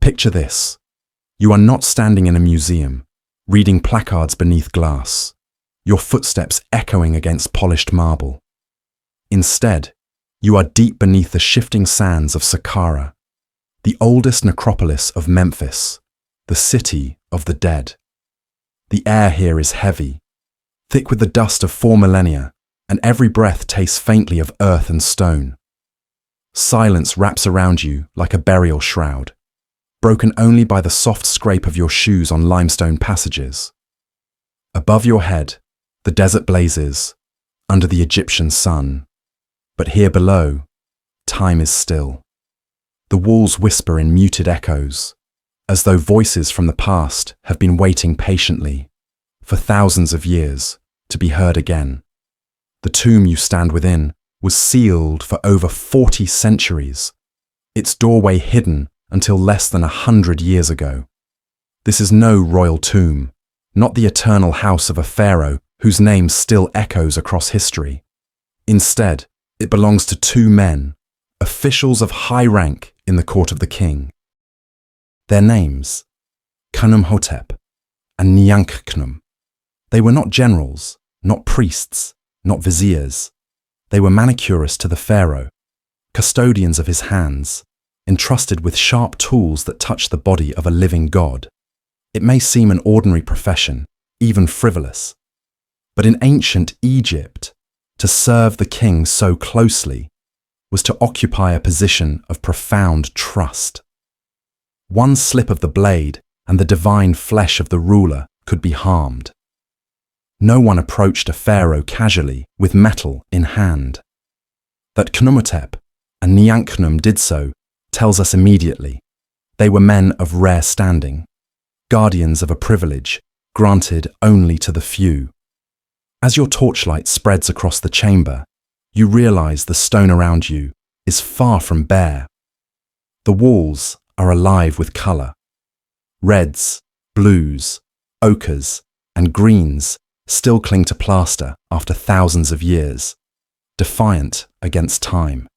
Picture this. You are not standing in a museum, reading placards beneath glass, your footsteps echoing against polished marble. Instead, you are deep beneath the shifting sands of Saqqara, the oldest necropolis of Memphis, the city of the dead. The air here is heavy, thick with the dust of 4 millennia, and every breath tastes faintly of earth and stone. Silence wraps around you like a burial shroud, broken only by the soft scrape of your shoes on limestone passages. Above your head, the desert blazes, under the Egyptian sun. But here below, time is still. The walls whisper in muted echoes, as though voices from the past have been waiting patiently, for thousands of years, to be heard again. The tomb you stand within was sealed for over 40 centuries, its doorway hidden until less than 100 years ago. This is no royal tomb, not the eternal house of a pharaoh whose name still echoes across history. Instead, it belongs to 2 men, officials of high rank in the court of the king. Their names, Khnumhotep and Nyankhnum. They were not generals, not priests, not viziers. They were manicurists to the pharaoh, custodians of his hands, entrusted with sharp tools that touch the body of a living god. It may seem an ordinary profession, even frivolous, but in ancient Egypt, to serve the king so closely was to occupy a position of profound trust. One slip of the blade and the divine flesh of the ruler could be harmed. No one approached a pharaoh casually with metal in hand. That Khnumhotep and Nyankhnum did so tells us immediately. They were men of rare standing, guardians of a privilege granted only to the few. As your torchlight spreads across the chamber, you realize the stone around you is far from bare. The walls are alive with color. Reds, blues, ochres, and greens still cling to plaster after thousands of years, defiant against time.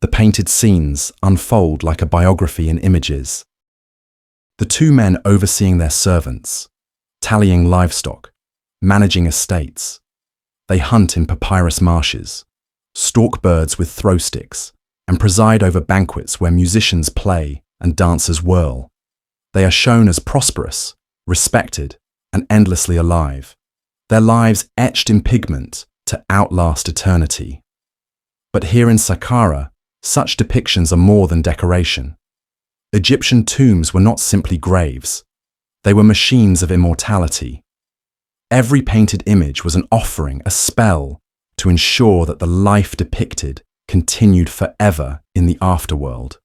The painted scenes unfold like a biography in images. The 2 men overseeing their servants, tallying livestock, managing estates. They hunt in papyrus marshes, stalk birds with throw sticks, and preside over banquets where musicians play and dancers whirl. They are shown as prosperous, respected, and endlessly alive, their lives etched in pigment to outlast eternity. But here in Saqqara, such depictions are more than decoration. Egyptian tombs were not simply graves. They were machines of immortality. Every painted image was an offering, a spell, to ensure that the life depicted continued forever in the afterworld.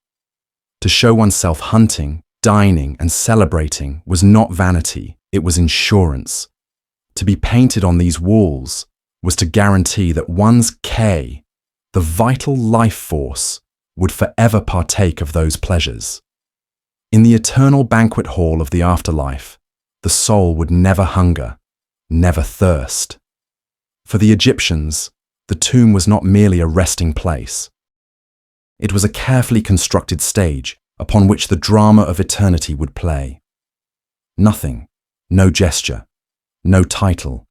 To show oneself hunting, dining, and celebrating was not vanity, it was insurance. To be painted on these walls was to guarantee that one's K, the vital life force, would forever partake of those pleasures. In the eternal banquet hall of the afterlife, the soul would never hunger, never thirst. For the Egyptians, the tomb was not merely a resting place. It was a carefully constructed stage upon which the drama of eternity would play. Nothing, no gesture, no title,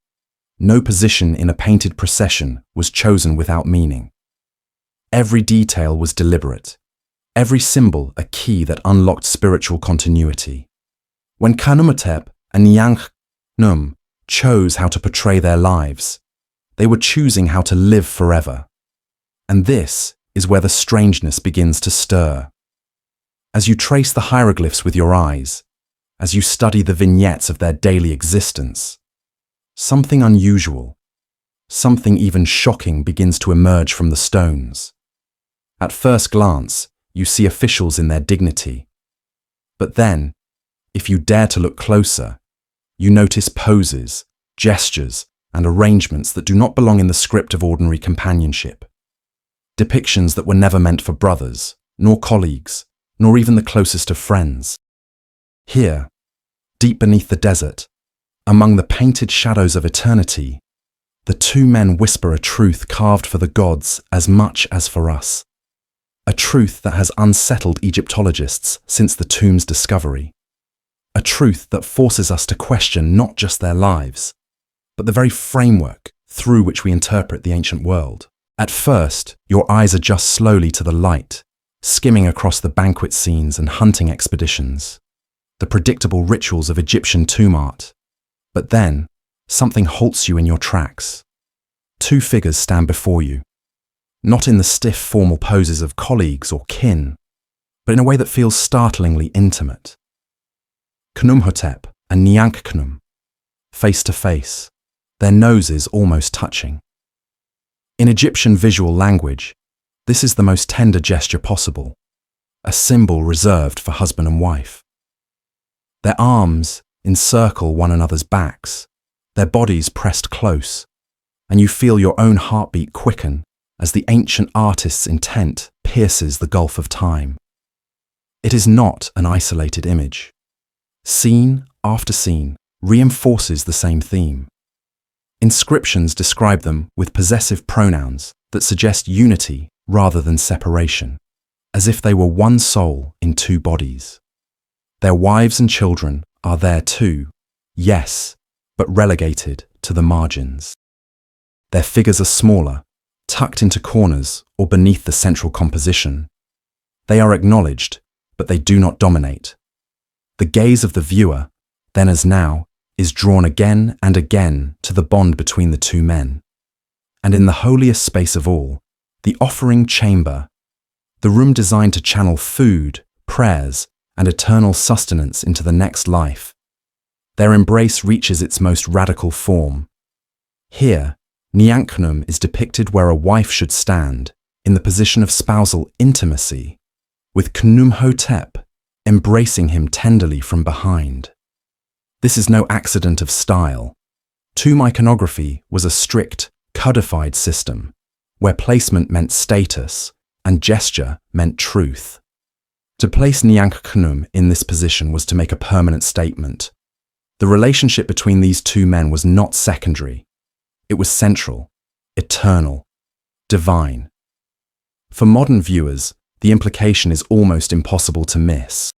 no position in a painted procession was chosen without meaning. Every detail was deliberate, every symbol a key that unlocked spiritual continuity. When Khnumhotep and Nyankhnum chose how to portray their lives, they were choosing how to live forever. And this is where the strangeness begins to stir. As you trace the hieroglyphs with your eyes, as you study the vignettes of their daily existence, something unusual, something even shocking begins to emerge from the stones. At first glance, you see officials in their dignity. But then, if you dare to look closer, you notice poses, gestures, and arrangements that do not belong in the script of ordinary companionship. Depictions that were never meant for brothers, nor colleagues, nor even the closest of friends. Here, deep beneath the desert, among the painted shadows of eternity, the two men whisper a truth carved for the gods as much as for us. a truth that has unsettled Egyptologists since the tomb's discovery. A truth that forces us to question not just their lives, but the very framework through which we interpret the ancient world. At first, your eyes adjust slowly to the light, skimming across the banquet scenes and hunting expeditions, the predictable rituals of Egyptian tomb art. But then, something halts you in your tracks. Two figures stand before you, not in the stiff formal poses of colleagues or kin, but in a way that feels startlingly intimate. Khnumhotep and Nyankhnum, face to face, their noses almost touching. In Egyptian visual language, this is the most tender gesture possible, a symbol reserved for husband and wife. Their arms encircle one another's backs, their bodies pressed close, and you feel your own heartbeat quicken as the ancient artist's intent pierces the gulf of time. It is not an isolated image. Scene after scene reinforces the same theme. Inscriptions describe them with possessive pronouns that suggest unity rather than separation, as if they were one soul in two bodies. Their wives and children are there too, yes, but relegated to the margins. Their figures are smaller, tucked into corners or beneath the central composition. They are acknowledged, but they do not dominate. The gaze of the viewer, then as now, is drawn again and again to the bond between the two men. And in the holiest space of all, the offering chamber, the room designed to channel food, prayers, and eternal sustenance into the next life, their embrace reaches its most radical form. Here, Nyankhnum is depicted where a wife should stand, in the position of spousal intimacy, with Khnumhotep embracing him tenderly from behind. This is no accident of style. Tomb iconography was a strict, codified system, where placement meant status and gesture meant truth. To place Nyankhnum in this position was to make a permanent statement. The relationship between these two men was not secondary. It was central, eternal, divine. For modern viewers, the implication is almost impossible to miss.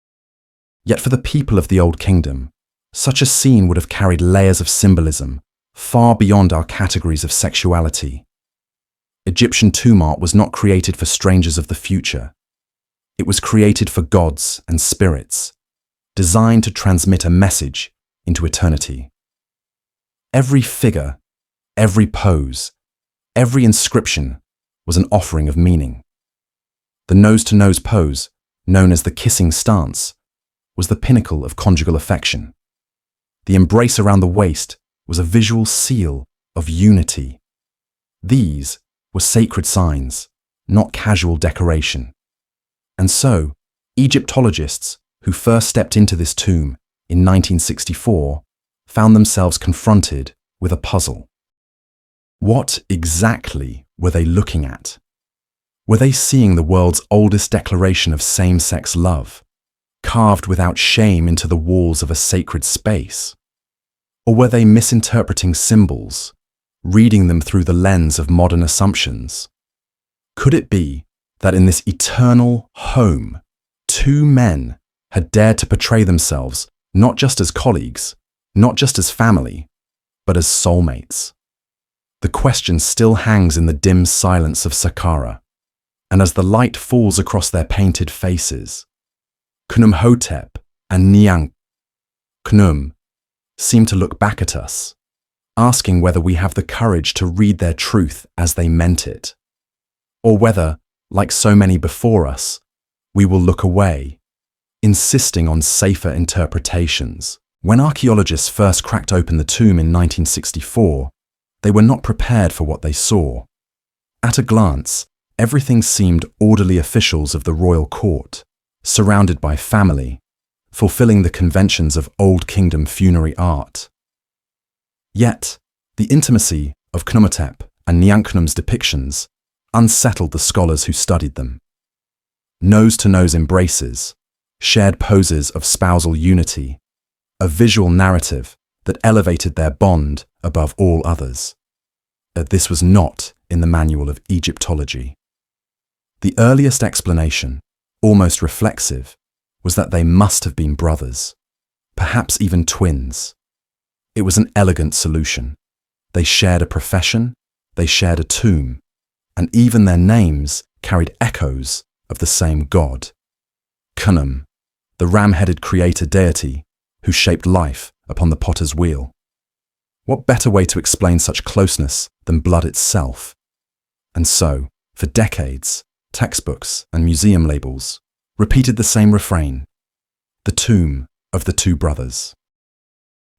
Yet for the people of the Old Kingdom, such a scene would have carried layers of symbolism far beyond our categories of sexuality. Egyptian tomb art was not created for strangers of the future. It was created for gods and spirits, designed to transmit a message into eternity. Every figure, every pose, every inscription was an offering of meaning. The nose-to-nose pose, known as the kissing stance, was the pinnacle of conjugal affection. The embrace around the waist was a visual seal of unity. These were sacred signs, not casual decoration. And so, Egyptologists who first stepped into this tomb in 1964 found themselves confronted with a puzzle. What exactly were they looking at? Were they seeing the world's oldest declaration of same-sex love, carved without shame into the walls of a sacred space? Or were they misinterpreting symbols, reading them through the lens of modern assumptions? Could it be that in this eternal home, two men had dared to portray themselves not just as colleagues, not just as family, but as soulmates? The question still hangs in the dim silence of Saqqara, and as the light falls across their painted faces, Khnumhotep and Nyankhnum seem to look back at us, asking whether we have the courage to read their truth as they meant it, or whether, like so many before us, we will look away, insisting on safer interpretations. When archaeologists first cracked open the tomb in 1964, they were not prepared for what they saw. At a glance, everything seemed orderly officials of the royal court, surrounded by family, fulfilling the conventions of Old Kingdom funerary art. Yet, the intimacy of Khnumhotep and Nyankhnum's depictions unsettled the scholars who studied them. Nose-to-nose embraces, shared poses of spousal unity, a visual narrative that elevated their bond above all others. This was not in the manual of Egyptology. The earliest explanation, almost reflexive, was that they must have been brothers, perhaps even twins. It was an elegant solution. They shared a profession, they shared a tomb, and even their names carried echoes of the same god. Khnum, the ram-headed creator deity who shaped life upon the potter's wheel. What better way to explain such closeness than blood itself? And so, for decades, textbooks and museum labels repeated the same refrain: the tomb of the two brothers.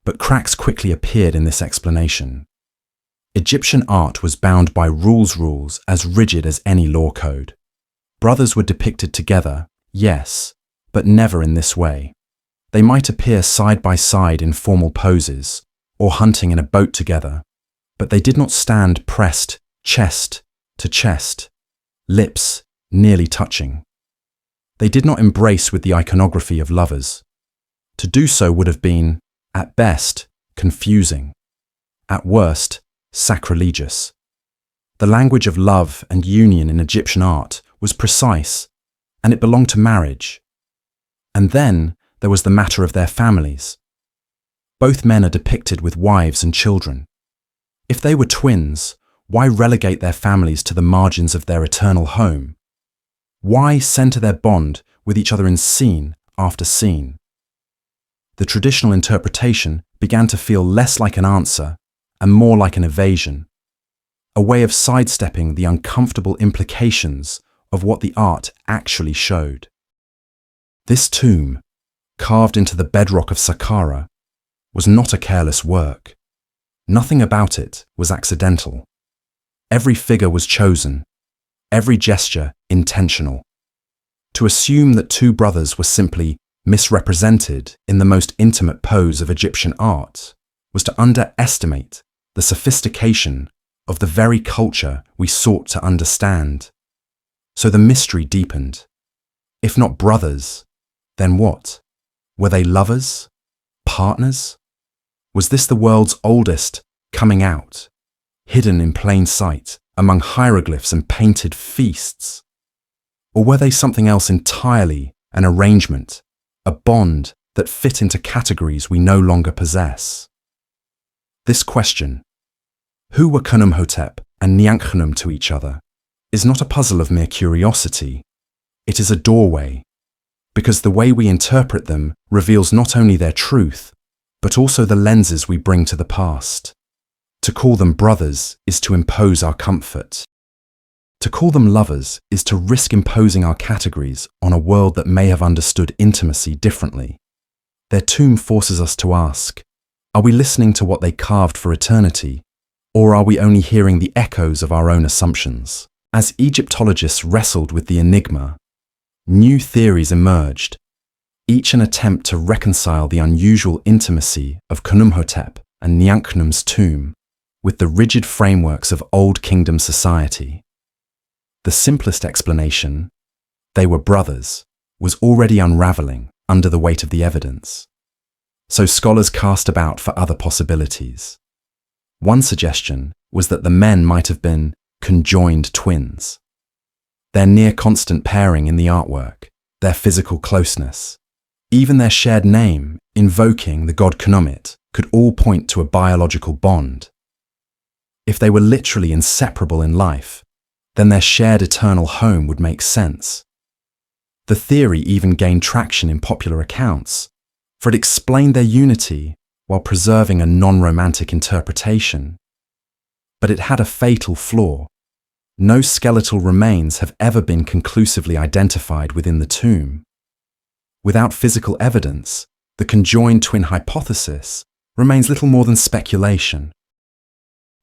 But cracks quickly appeared in this explanation. Egyptian art was bound by rules as rigid as any law code. Brothers were depicted together, yes, but never in this way. They might appear side by side in formal poses, or hunting in a boat together, but they did not stand pressed chest to chest, lips nearly touching. They did not embrace with the iconography of lovers. To do so would have been, at best, confusing, at worst, sacrilegious. The language of love and union in Egyptian art was precise, and it belonged to marriage. And then there was the matter of their families. Both men are depicted with wives and children. If they were twins, why relegate their families to the margins of their eternal home? Why center their bond with each other in scene after scene? The traditional interpretation began to feel less like an answer and more like an evasion, a way of sidestepping the uncomfortable implications of what the art actually showed. This tomb, carved into the bedrock of Saqqara, was not a careless work. Nothing about it was accidental. Every figure was chosen, every gesture intentional. To assume that two brothers were simply misrepresented in the most intimate pose of Egyptian art was to underestimate the sophistication of the very culture we sought to understand. So the mystery deepened. If not brothers, then what? Were they lovers? Partners? Was this the world's oldest coming out, hidden in plain sight among hieroglyphs and painted feasts? Or were they something else entirely, an arrangement, a bond that fit into categories we no longer possess? This question, who were Khnumhotep and Nianchkhnum to each other, is not a puzzle of mere curiosity. It is a doorway, because the way we interpret them reveals not only their truth, but also the lenses we bring to the past. To call them brothers is to impose our comfort. To call them lovers is to risk imposing our categories on a world that may have understood intimacy differently. Their tomb forces us to ask, are we listening to what they carved for eternity, or are we only hearing the echoes of our own assumptions? As Egyptologists wrestled with the enigma, new theories emerged, each an attempt to reconcile the unusual intimacy of Khnumhotep and Nianchkhnum's tomb with the rigid frameworks of Old Kingdom society. The simplest explanation, they were brothers, was already unraveling under the weight of the evidence. So scholars cast about for other possibilities. One suggestion was that the men might have been conjoined twins. Their near-constant pairing in the artwork, their physical closeness, even their shared name, invoking the god Khnumit, could all point to a biological bond. If they were literally inseparable in life, then their shared eternal home would make sense. The theory even gained traction in popular accounts, for it explained their unity while preserving a non-romantic interpretation. But it had a fatal flaw. No skeletal remains have ever been conclusively identified within the tomb. Without physical evidence, the conjoined twin hypothesis remains little more than speculation.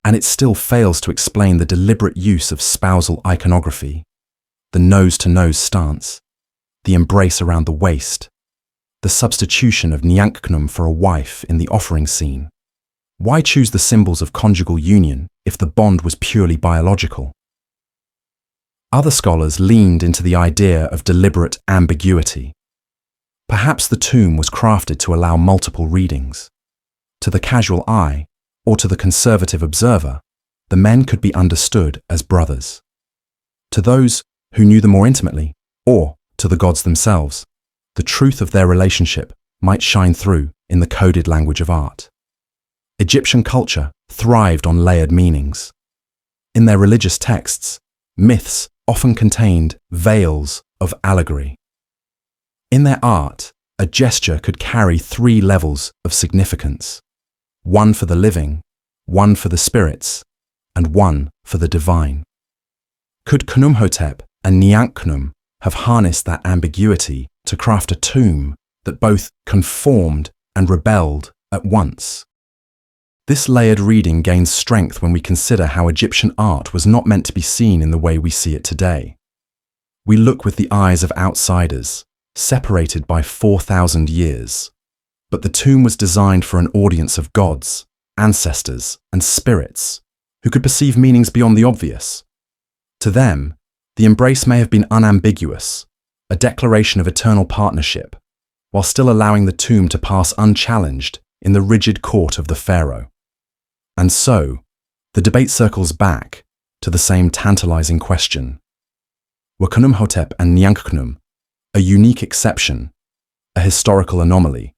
And it still fails to explain the deliberate use of spousal iconography, the nose-to-nose stance, the embrace around the waist, the substitution of Nianchkhnum for a wife in the offering scene. Why choose the symbols of conjugal union if the bond was purely biological? Other scholars leaned into the idea of deliberate ambiguity. Perhaps the tomb was crafted to allow multiple readings. To the casual eye, or to the conservative observer, the men could be understood as brothers. To those who knew them more intimately, or to the gods themselves, the truth of their relationship might shine through in the coded language of art. Egyptian culture thrived on layered meanings. In their religious texts, myths often contained veils of allegory. In their art, a gesture could carry 3 levels of significance: one for the living, one for the spirits, and one for the divine. Could Khnumhotep and Nyankhnum have harnessed that ambiguity to craft a tomb that both conformed and rebelled at once? This layered reading gains strength when we consider how Egyptian art was not meant to be seen in the way we see it today. We look with the eyes of outsiders, separated by 4,000 years. But the tomb was designed for an audience of gods, ancestors, and spirits who could perceive meanings beyond the obvious. To them, the embrace may have been unambiguous, a declaration of eternal partnership, while still allowing the tomb to pass unchallenged in the rigid court of the pharaoh. And so, the debate circles back to the same tantalizing question. Were Khnumhotep and Nyankhnum a unique exception, a historical anomaly,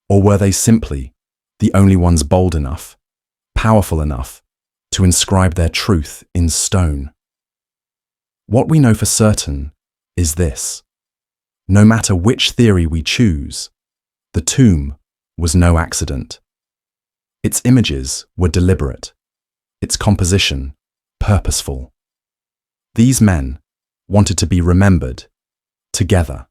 or were they simply the only ones bold enough, powerful enough, to inscribe their truth in stone? What we know for certain is this: no matter which theory we choose, the tomb was no accident. Its images were deliberate, its composition purposeful. These men wanted to be remembered together.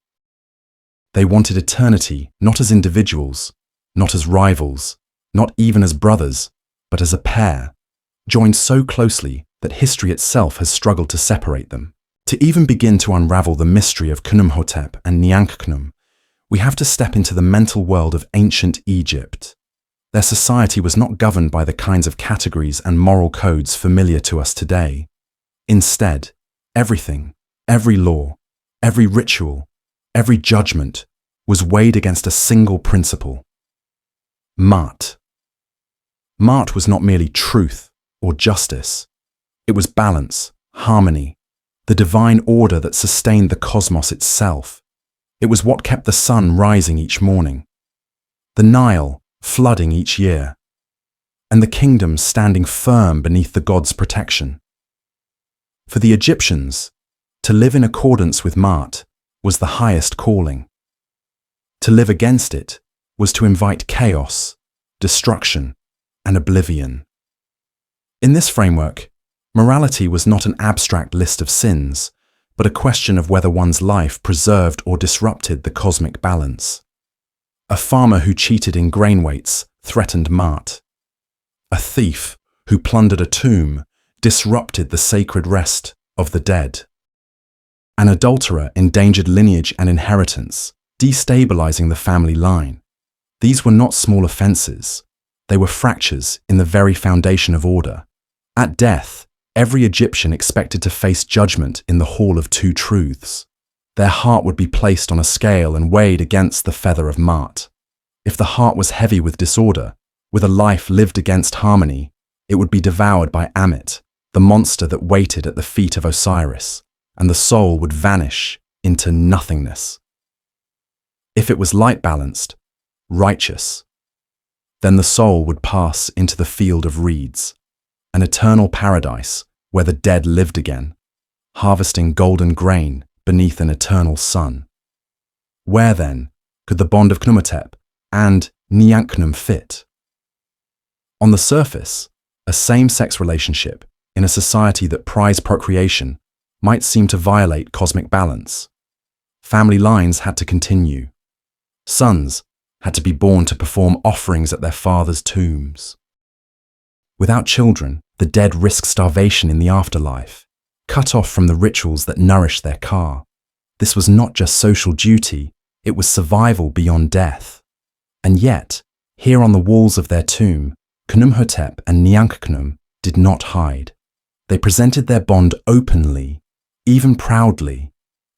They wanted eternity not as individuals, not as rivals, not even as brothers, but as a pair, joined so closely that history itself has struggled to separate them. To even begin to unravel the mystery of Khnumhotep and Nyankhnum, we have to step into the mental world of ancient Egypt. Their society was not governed by the kinds of categories and moral codes familiar to us today. Instead, everything, every law, every ritual, every judgment was weighed against a single principle: Ma'at. Ma'at was not merely truth or justice. It was balance, harmony, the divine order that sustained the cosmos itself. It was what kept the sun rising each morning, the Nile flooding each year, and the kingdom standing firm beneath the gods' protection. For the Egyptians, to live in accordance with Ma'at was the highest calling. To live against it was to invite chaos, destruction, and oblivion. In this framework, morality was not an abstract list of sins, but a question of whether one's life preserved or disrupted the cosmic balance. A farmer who cheated in grain weights threatened Ma'at. A thief who plundered a tomb disrupted the sacred rest of the dead. An adulterer endangered lineage and inheritance, destabilizing the family line. These were not small offenses. They were fractures in the very foundation of order. At death, every Egyptian expected to face judgment in the Hall of Two Truths. Their heart would be placed on a scale and weighed against the feather of Ma'at. If the heart was heavy with disorder, with a life lived against harmony, it would be devoured by Ammit, the monster that waited at the feet of Osiris, and the soul would vanish into nothingness. If it was light-balanced, righteous, then the soul would pass into the field of reeds, an eternal paradise where the dead lived again, harvesting golden grain beneath an eternal sun. Where, then, could the bond of Khnumhotep and Nyankhnum fit? On the surface, a same-sex relationship in a society that prized procreation might seem to violate cosmic balance. Family lines had to continue. Sons had to be born to perform offerings at their fathers' tombs. Without children, the dead risked starvation in the afterlife, cut off from the rituals that nourished their ka. This was not just social duty, it was survival beyond death. And yet, here on the walls of their tomb, Khnumhotep and Nyankhnum did not hide. They presented their bond openly, even proudly,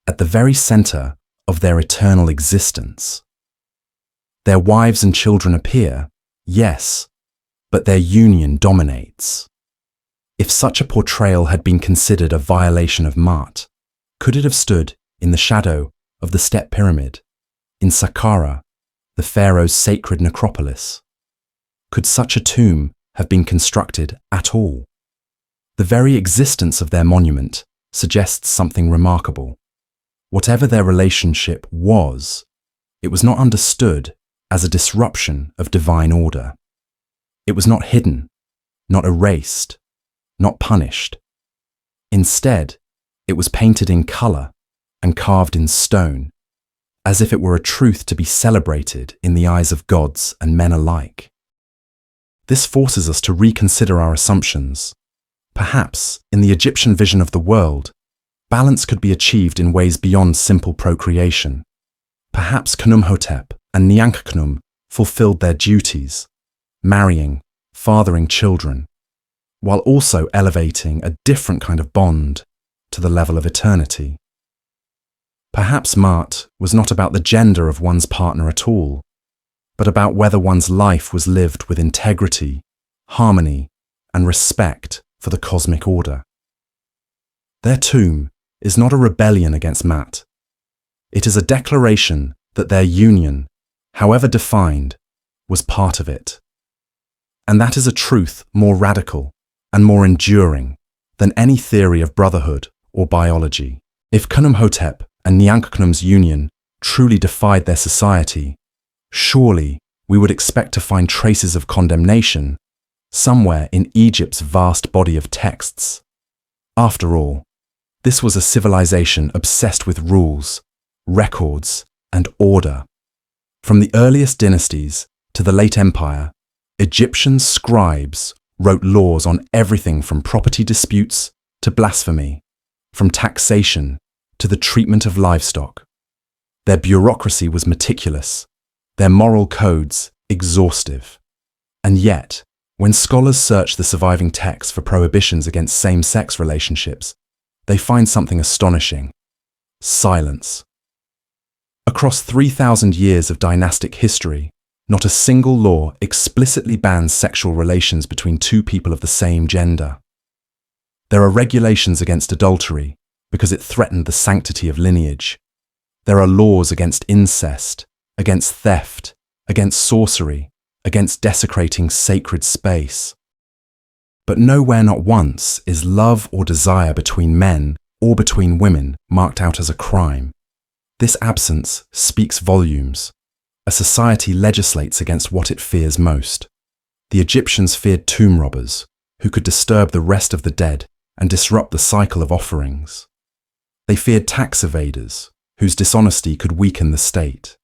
at the very center of their eternal existence. Their wives and children appear, yes, but their union dominates. If such a portrayal had been considered a violation of Ma'at, Could it have stood in the shadow of the Step Pyramid, in Saqqara, the pharaoh's sacred necropolis? Could such a tomb have been constructed at all? The very existence of their monument suggests something remarkable. Whatever their relationship was, it was not understood as a disruption of divine order. It was not hidden, not erased, not punished. Instead, it was painted in color and carved in stone, as if it were a truth to be celebrated in the eyes of gods and men alike. This forces us to reconsider our assumptions. Perhaps, in the Egyptian vision of the world, balance could be achieved in ways beyond simple procreation. Perhaps Khnumhotep and Nyankhnum fulfilled their duties, marrying, fathering children, while also elevating a different kind of bond to the level of eternity. Perhaps Maat was not about the gender of one's partner at all, but about whether one's life was lived with integrity, harmony, and respect for the cosmic order. Their tomb is not a rebellion against Maat. It is a declaration that their union, however defined, was part of it. And that is a truth more radical and more enduring than any theory of brotherhood or biology. If Khnumhotep and Nyankhnum's union truly defied their society, surely we would expect to find traces of condemnation somewhere in Egypt's vast body of texts. After all, this was a civilization obsessed with rules, records, and order. From the earliest dynasties to the late empire, Egyptian scribes wrote laws on everything from property disputes to blasphemy, from taxation to the treatment of livestock. Their bureaucracy was meticulous, their moral codes exhaustive. And yet, when scholars search the surviving texts for prohibitions against same-sex relationships, they find something astonishing: silence. Across 3,000 years of dynastic history, not a single law explicitly bans sexual relations between two people of the same gender. There are regulations against adultery because it threatened the sanctity of lineage. There are laws against incest, against theft, against sorcery, against desecrating sacred space. But nowhere, not once, is love or desire between men or between women marked out as a crime. This absence speaks volumes. A society legislates against what it fears most. The Egyptians feared tomb robbers, who could disturb the rest of the dead and disrupt the cycle of offerings. They feared tax evaders, whose dishonesty could weaken the state.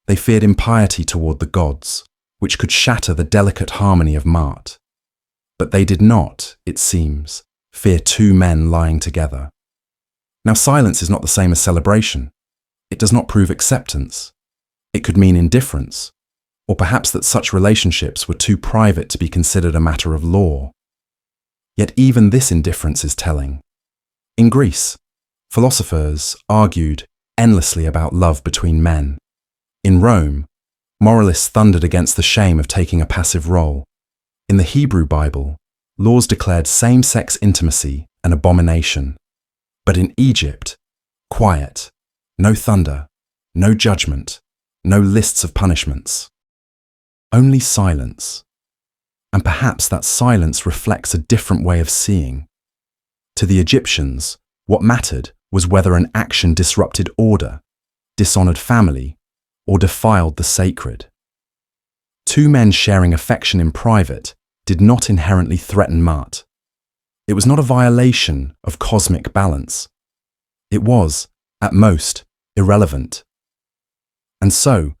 They feared impiety toward the gods, which could shatter the delicate harmony of Maat. But they did not, it seems, fear two men lying together. Now, silence is not the same as celebration. It does not prove acceptance. It could mean indifference, or perhaps that such relationships were too private to be considered a matter of law. Yet even this indifference is telling. In Greece, philosophers argued endlessly about love between men. In Rome, moralists thundered against the shame of taking a passive role. In the Hebrew Bible, laws declared same-sex intimacy an abomination. But in Egypt, quiet, no thunder, no judgment, no lists of punishments. Only silence. And perhaps that silence reflects a different way of seeing. To the Egyptians, what mattered was whether an action disrupted order, dishonored family, or defiled the sacred. Two men sharing affection in private did not inherently threaten Maat. It was not a violation of cosmic balance. It was, at most, irrelevant. And so,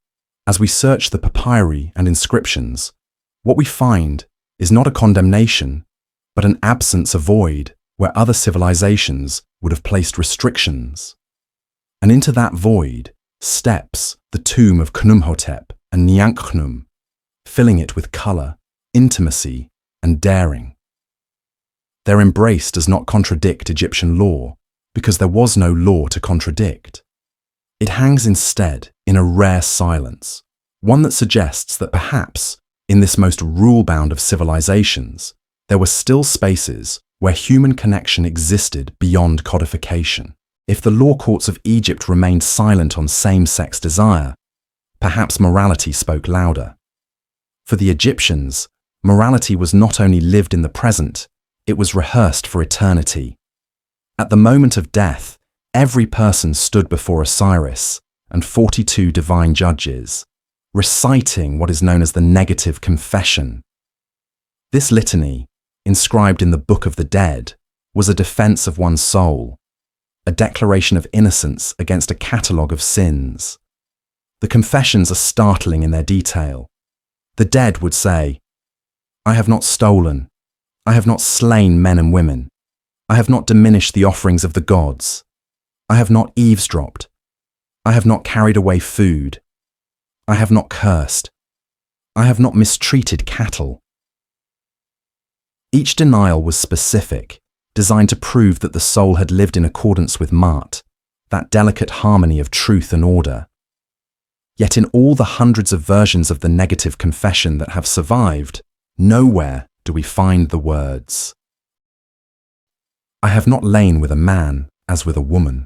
as we search the papyri and inscriptions, what we find is not a condemnation, but an absence, a void, where other civilizations would have placed restrictions. And into that void steps the tomb of Khnumhotep and Nyankhnum, filling it with color, intimacy, and daring. Their embrace does not contradict Egyptian law, because there was no law to contradict. It hangs instead in a rare silence, one that suggests that perhaps, in this most rule-bound of civilizations, there were still spaces where human connection existed beyond codification. If the law courts of Egypt remained silent on same-sex desire, perhaps morality spoke louder. For the Egyptians, morality was not only lived in the present, it was rehearsed for eternity. At the moment of death, every person stood before Osiris and 42 divine judges, reciting what is known as the negative confession. This litany, inscribed in the Book of the Dead, was a defense of one's soul, a declaration of innocence against a catalogue of sins. The confessions are startling in their detail. The dead would say, "I have not stolen. I have not slain men and women. I have not diminished the offerings of the gods. I have not eavesdropped. I have not carried away food. I have not cursed. I have not mistreated cattle." Each denial was specific, designed to prove that the soul had lived in accordance with Ma'at, that delicate harmony of truth and order. Yet in all the hundreds of versions of the negative confession that have survived, nowhere do we find the words, "I have not lain with a man as with a woman."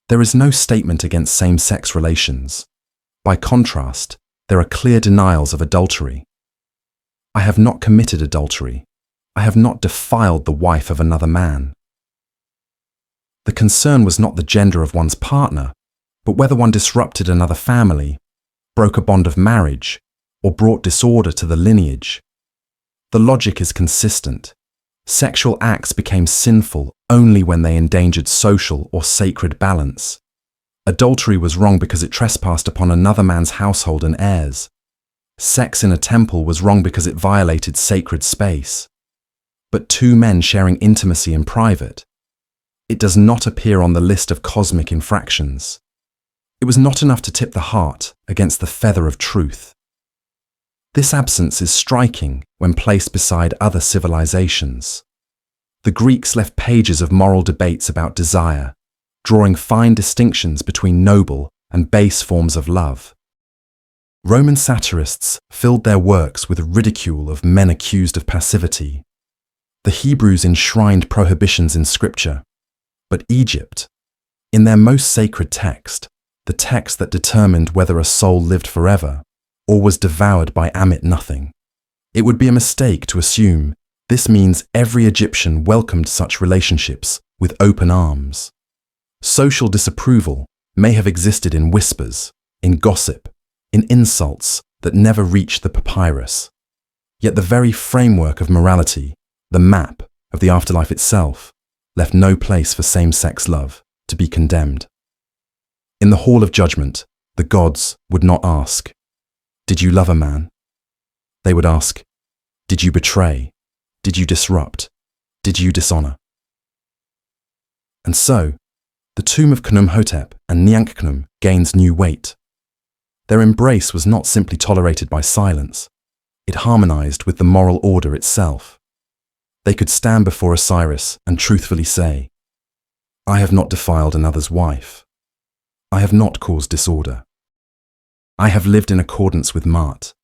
There is no statement against same-sex relations. By contrast, there are clear denials of adultery. "I have not committed adultery. I have not defiled the wife of another man." The concern was not the gender of one's partner, but whether one disrupted another family, broke a bond of marriage, or brought disorder to the lineage. The logic is consistent. Sexual acts became sinful only when they endangered social or sacred balance. Adultery was wrong because it trespassed upon another man's household and heirs. Sex in a temple was wrong because it violated sacred space. But two men sharing intimacy in private, it does not appear on the list of cosmic infractions. It was not enough to tip the heart against the feather of truth. This absence is striking when placed beside other civilizations. The Greeks left pages of moral debates about desire, drawing fine distinctions between noble and base forms of love. Roman satirists filled their works with ridicule of men accused of passivity. The Hebrews enshrined prohibitions in scripture, but Egypt, in their most sacred text, the text that determined whether a soul lived forever or was devoured by Amit nothing, it would be a mistake to assume this means every Egyptian welcomed such relationships with open arms. Social disapproval may have existed in whispers, in gossip, in insults that never reached the papyrus. Yet the very framework of morality, the map of the afterlife itself, left no place for same-sex love to be condemned. In the hall of judgment, the gods would not ask, "Did you love a man?" They would ask, "Did you betray? Did you disrupt? Did you dishonor?" And so, the tomb of Khnumhotep and Nyankhnum gains new weight. Their embrace was not simply tolerated by silence, it harmonized with the moral order itself. They could stand before Osiris and truthfully say, "I have not defiled another's wife. I have not caused disorder. I have lived in accordance with Ma'at."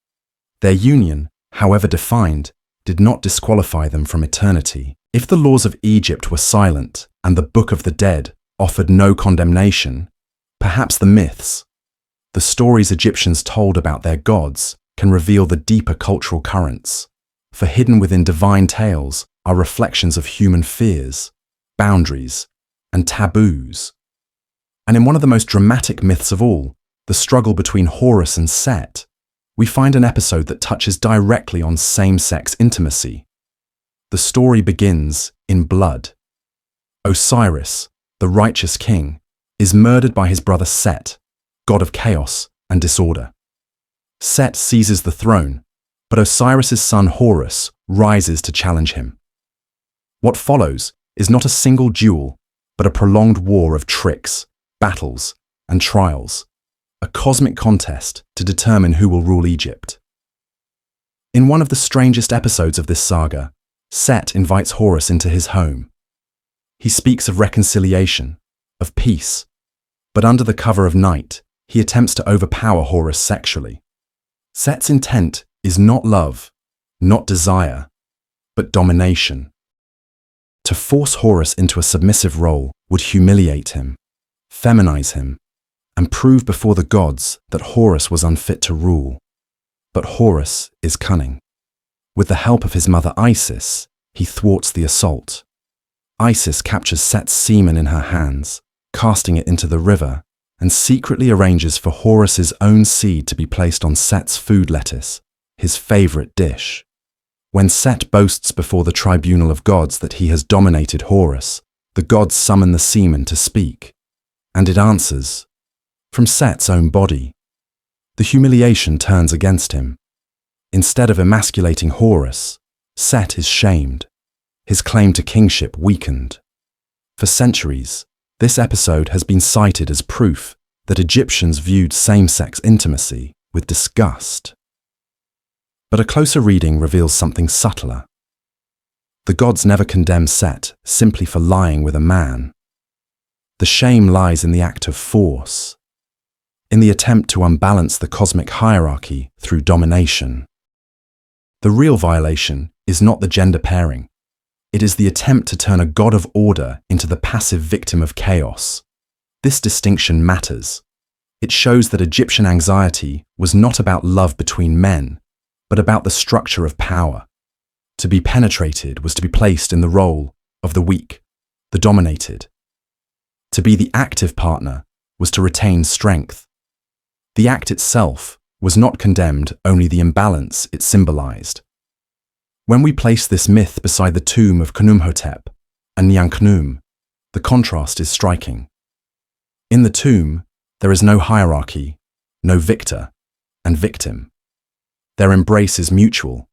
Their union, however defined, did not disqualify them from eternity. If the laws of Egypt were silent and the Book of the Dead offered no condemnation, perhaps the myths, the stories Egyptians told about their gods, can reveal the deeper cultural currents. For hidden within divine tales are reflections of human fears, boundaries, and taboos. And in one of the most dramatic myths of all, the struggle between Horus and Set, we find an episode that touches directly on same-sex intimacy. The story begins in blood. Osiris, the righteous king, is murdered by his brother Set, god of chaos and disorder. Set seizes the throne, but Osiris's son Horus rises to challenge him. What follows is not a single duel, but a prolonged war of tricks, battles, and trials, a cosmic contest to determine who will rule Egypt. In one of the strangest episodes of this saga, Set invites Horus into his home. He speaks of reconciliation, of peace, but under the cover of night, he attempts to overpower Horus sexually. Set's intent is not love, not desire, but domination. To force Horus into a submissive role would humiliate him, feminize him, and prove before the gods that Horus was unfit to rule. But Horus is cunning. With the help of his mother Isis, he thwarts the assault. Isis captures Set's semen in her hands, casting it into the river, and secretly arranges for Horus's own seed to be placed on Set's food lettuce, his favorite dish. When Set boasts before the tribunal of gods that he has dominated Horus, the gods summon the semen to speak, and it answers, from Set's own body. The humiliation turns against him. Instead of emasculating Horus, Set is shamed, his claim to kingship weakened. For centuries, this episode has been cited as proof that Egyptians viewed same-sex intimacy with disgust. But a closer reading reveals something subtler. The gods never condemn Set simply for lying with a man. The shame lies in the act of force, in the attempt to unbalance the cosmic hierarchy through domination. The real violation is not the gender pairing. It is the attempt to turn a god of order into the passive victim of chaos. This distinction matters. It shows that Egyptian anxiety was not about love between men, but about the structure of power. To be penetrated was to be placed in the role of the weak, the dominated. To be the active partner was to retain strength. The act itself was not condemned, only the imbalance it symbolized. When we place this myth beside the tomb of Khnumhotep and Nyankhnum, the contrast is striking. In the tomb, there is no hierarchy, no victor and victim. Their embrace is mutual,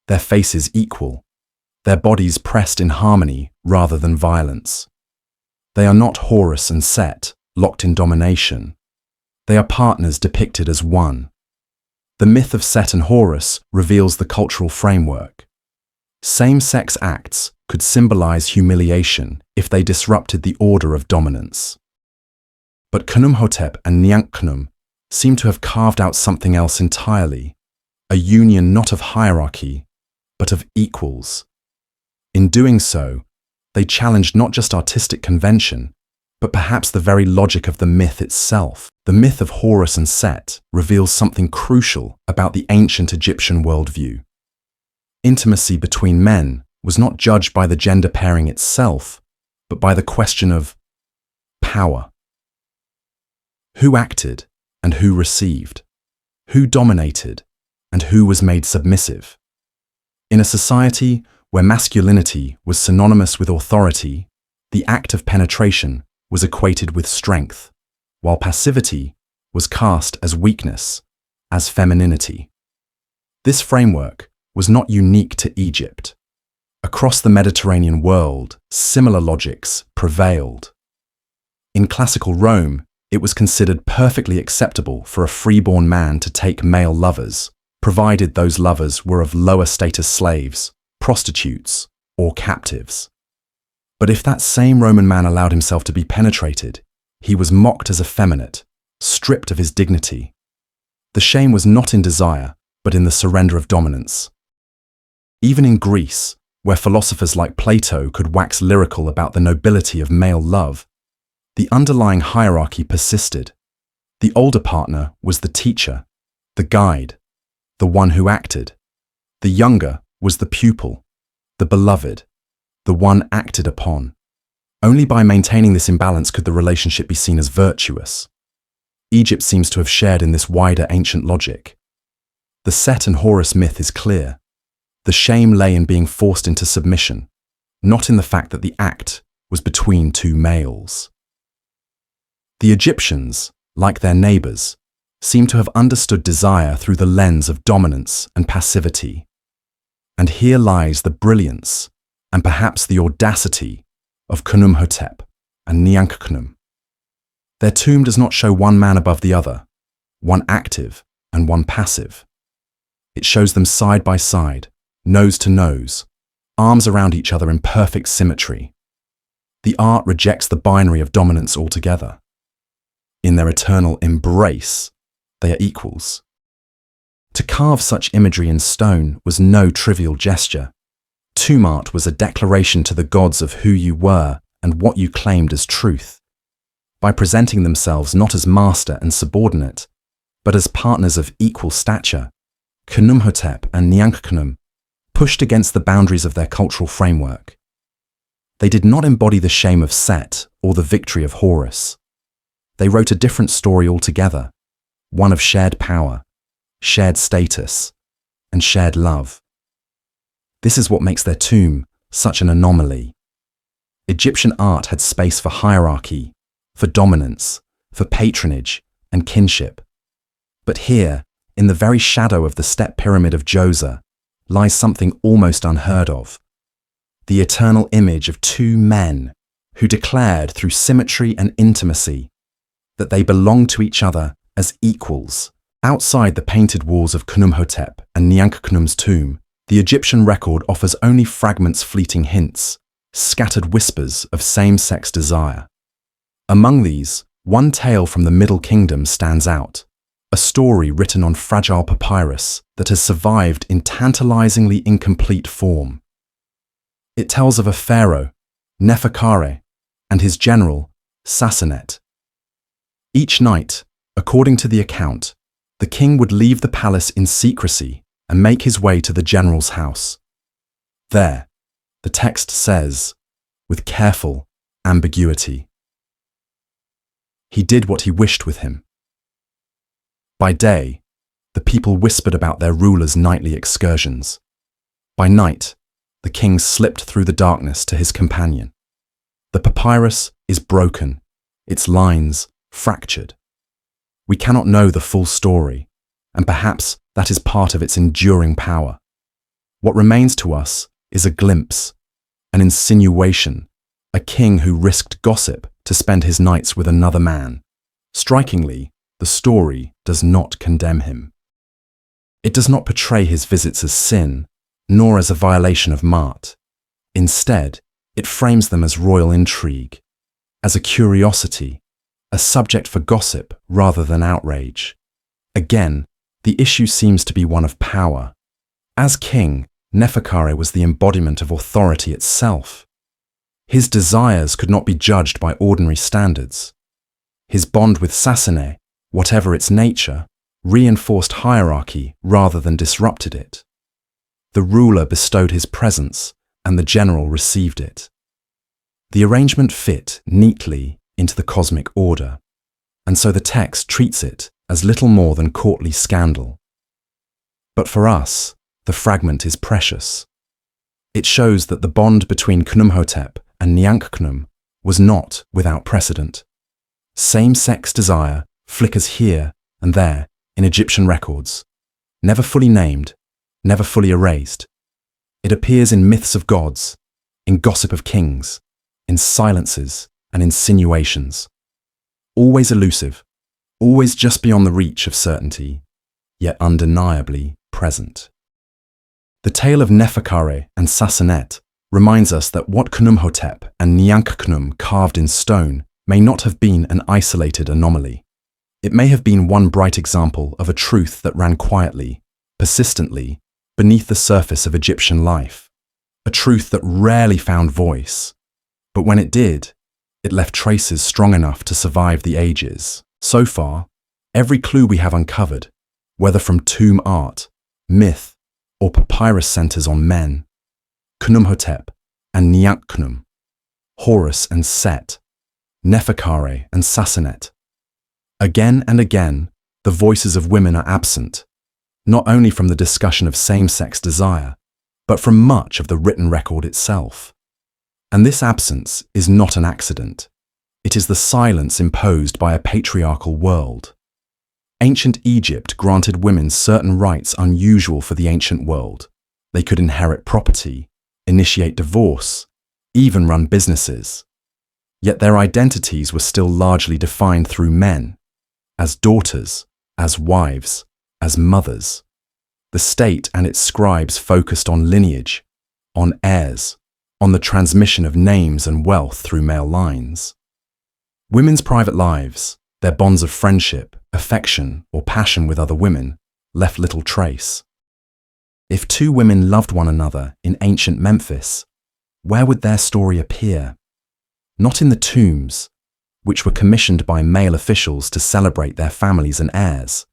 their faces equal, their bodies pressed in harmony rather than violence. They are not Horus and Set, locked in domination. They are partners depicted as one. The myth of Set and Horus reveals the cultural framework. Same-sex acts could symbolize humiliation if they disrupted the order of dominance. But Khnumhotep and Nyankhnum seem to have carved out something else entirely, a union not of hierarchy, but of equals. In doing so, they challenged not just artistic convention, but perhaps the very logic of the myth itself. The myth of Horus and Set reveals something crucial about the ancient Egyptian worldview. Intimacy between men was not judged by the gender pairing itself, but by the question of power. Who acted and who received? Who dominated and who was made submissive? In a society where masculinity was synonymous with authority, the act of penetration was equated with strength, while passivity was cast as weakness, as femininity. This framework was not unique to Egypt. Across the Mediterranean world, similar logics prevailed. In classical Rome, it was considered perfectly acceptable for a freeborn man to take male lovers, provided those lovers were of lower status slaves, prostitutes, or captives. But if that same Roman man allowed himself to be penetrated, he was mocked as effeminate, stripped of his dignity. The shame was not in desire, but in the surrender of dominance. Even in Greece, where philosophers like Plato could wax lyrical about the nobility of male love, the underlying hierarchy persisted. The older partner was the teacher, the guide, the one who acted. The younger was the pupil, the beloved, the one acted upon. Only by maintaining this imbalance could the relationship be seen as virtuous. Egypt seems to have shared in this wider ancient logic. The Set and Horus myth is clear. The shame lay in being forced into submission, not in the fact that the act was between two males. The Egyptians, like their neighbors, seem to have understood desire through the lens of dominance and passivity. And here lies the brilliance and perhaps the audacity of Khnumhotep and Nyankhnum. Their tomb does not show one man above the other, one active and one passive. It shows them side by side, nose to nose, arms around each other in perfect symmetry. The art rejects the binary of dominance altogether. In their eternal embrace, they are equals. To carve such imagery in stone was no trivial gesture. Tomb art was a declaration to the gods of who you were and what you claimed as truth. By presenting themselves not as master and subordinate, but as partners of equal stature, Khnumhotep and Nyankhnum pushed against the boundaries of their cultural framework. They did not embody the shame of Set or the victory of Horus. They wrote a different story altogether, one of shared power, shared status, and shared love. This is what makes their tomb such an anomaly. Egyptian art had space for hierarchy, for dominance, for patronage and kinship. But here, in the very shadow of the step pyramid of Djoser, lies something almost unheard of. The eternal image of two men who declared through symmetry and intimacy that they belonged to each other as equals. Outside the painted walls of Khnumhotep and Nyankhnum's tomb, the Egyptian record offers only fragments, fleeting hints, scattered whispers of same-sex desire. Among these, one tale from the Middle Kingdom stands out, a story written on fragile papyrus that has survived in tantalizingly incomplete form. It tells of a pharaoh, Neferkare, and his general, Sassanet. Each night, according to the account, the king would leave the palace in secrecy and make his way to the general's house. There, the text says, with careful ambiguity, he did what he wished with him. By day, the people whispered about their ruler's nightly excursions. By night, the king slipped through the darkness to his companion. The papyrus is broken, its lines fractured. We cannot know the full story, and perhaps that is part of its enduring power. What remains to us is a glimpse, an insinuation, a king who risked gossip to spend his nights with another man. Strikingly, the story does not condemn him. It does not portray his visits as sin, nor as a violation of Ma'at. Instead, it frames them as royal intrigue, as a curiosity, a subject for gossip rather than outrage. Again, the issue seems to be one of power. As king, Neferkare was the embodiment of authority itself. His desires could not be judged by ordinary standards. His bond with Sassaneh, whatever its nature, reinforced hierarchy rather than disrupted it. The ruler bestowed his presence, and the general received it. The arrangement fit neatly into the cosmic order, and so the text treats it as little more than courtly scandal. But for us, the fragment is precious. It shows that the bond between Khnumhotep and Nyankhnum was not without precedent. Same-sex desire flickers here and there in Egyptian records, never fully named, never fully erased. It appears in myths of gods, in gossip of kings, in silences and insinuations. Always elusive, always just beyond the reach of certainty, yet undeniably present. The tale of Neferkare and Sassanet reminds us that what Khnumhotep and Nyankhnum carved in stone may not have been an isolated anomaly. It may have been one bright example of a truth that ran quietly, persistently, beneath the surface of Egyptian life, a truth that rarely found voice, but when it did, it left traces strong enough to survive the ages. So far, every clue we have uncovered, whether from tomb art, myth, or papyrus centers on men, Khnumhotep and Nyankhnum, Horus and Set, Neferkare and Sassanet. Again and again, the voices of women are absent, not only from the discussion of same-sex desire, but from much of the written record itself. And this absence is not an accident. It is the silence imposed by a patriarchal world. Ancient Egypt granted women certain rights unusual for the ancient world. They could inherit property, initiate divorce, even run businesses. Yet their identities were still largely defined through men, as daughters, as wives, as mothers. The state and its scribes focused on lineage, on heirs, on the transmission of names and wealth through male lines. Women's private lives, their bonds of friendship, affection, or passion with other women, left little trace. If two women loved one another in ancient Memphis, where would their story appear? not in the tombs, which were commissioned by male officials to celebrate their families and heirs,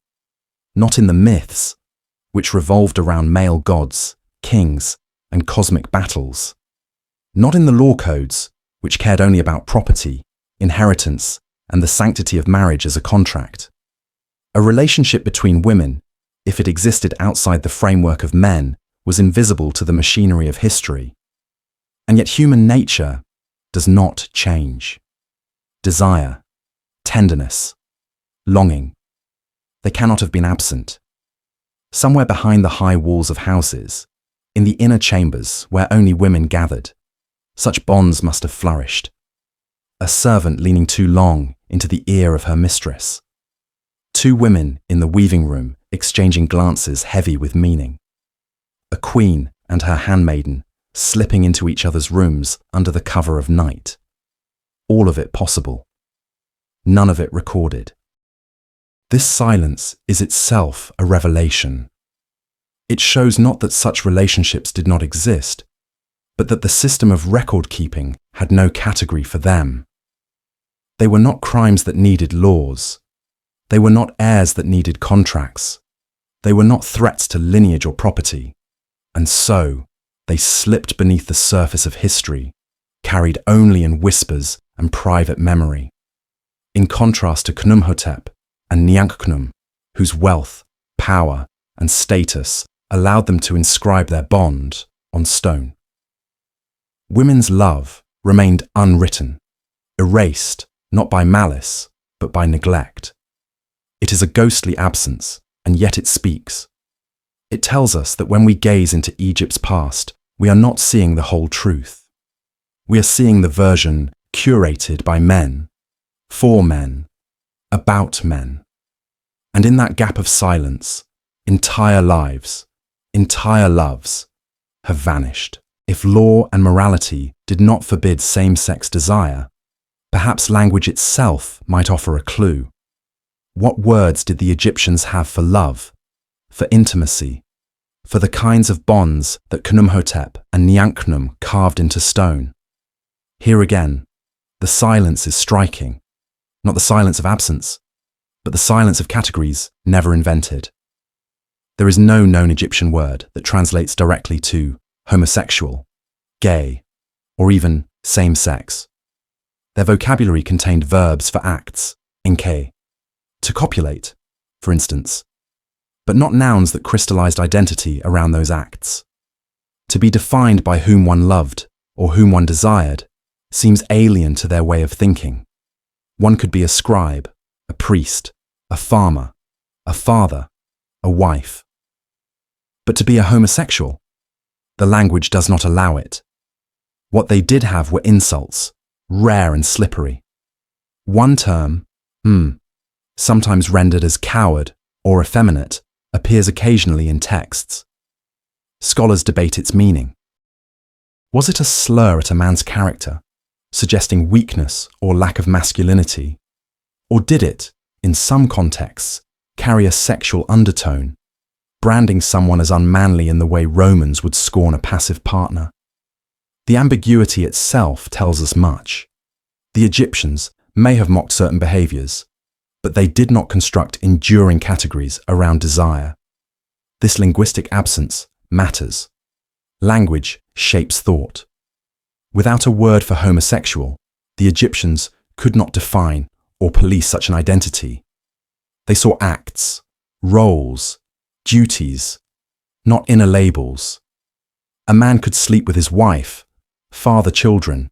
not in the myths, which revolved around male gods, kings, and cosmic battles, not in the law codes, which cared only about property, inheritance, and the sanctity of marriage as a contract. A relationship between women, if it existed outside the framework of men, was invisible to the machinery of history. And yet human nature does not change. Desire, tenderness, longing, they cannot have been absent. Somewhere behind the high walls of houses, in the inner chambers where only women gathered, such bonds must have flourished. A servant leaning too long into the ear of her mistress. Two women in the weaving room exchanging glances heavy with meaning. A queen and her handmaiden slipping into each other's rooms under the cover of night. All of it possible. None of it recorded. This silence is itself a revelation. It shows not that such relationships did not exist, but that the system of record-keeping had no category for them. They were not crimes that needed laws. They were not heirs that needed contracts. They were not threats to lineage or property. And so, they slipped beneath the surface of history, carried only in whispers and private memory. In contrast to Khnumhotep and Nyankhnum, whose wealth, power, and status allowed them to inscribe their bond on stone. Women's love remained unwritten, erased not by malice, but by neglect. It is a ghostly absence, and yet it speaks. It tells us that when we gaze into Egypt's past, we are not seeing the whole truth. We are seeing the version curated by men, for men, about men. And in that gap of silence, entire lives, entire loves have vanished. If law and morality did not forbid same-sex desire, perhaps language itself might offer a clue. What words did the Egyptians have for love, for intimacy, for the kinds of bonds that Khnumhotep and Nyankhnum carved into stone? Here again, the silence is striking, not the silence of absence, but the silence of categories never invented. There is no known Egyptian word that translates directly to homosexual, gay, or even same-sex. Their vocabulary contained verbs for acts, nke, to copulate, for instance, but not nouns that crystallized identity around those acts. To be defined by whom one loved or whom one desired seems alien to their way of thinking. One could be a scribe, a priest, a farmer, a father, a wife. But to be a homosexual, the language does not allow it. What they did have were insults, rare and slippery. One term, sometimes rendered as coward or effeminate, appears occasionally in texts. Scholars debate its meaning. Was it a slur at a man's character, suggesting weakness or lack of masculinity? Or did it, in some contexts, carry a sexual undertone, branding someone as unmanly in the way Romans would scorn a passive partner? The ambiguity itself tells us much. The Egyptians may have mocked certain behaviors, but they did not construct enduring categories around desire. This linguistic absence matters. Language shapes thought. Without a word for homosexual, the Egyptians could not define or police such an identity. They saw acts, roles, duties, not inner labels. A man could sleep with his wife, father children,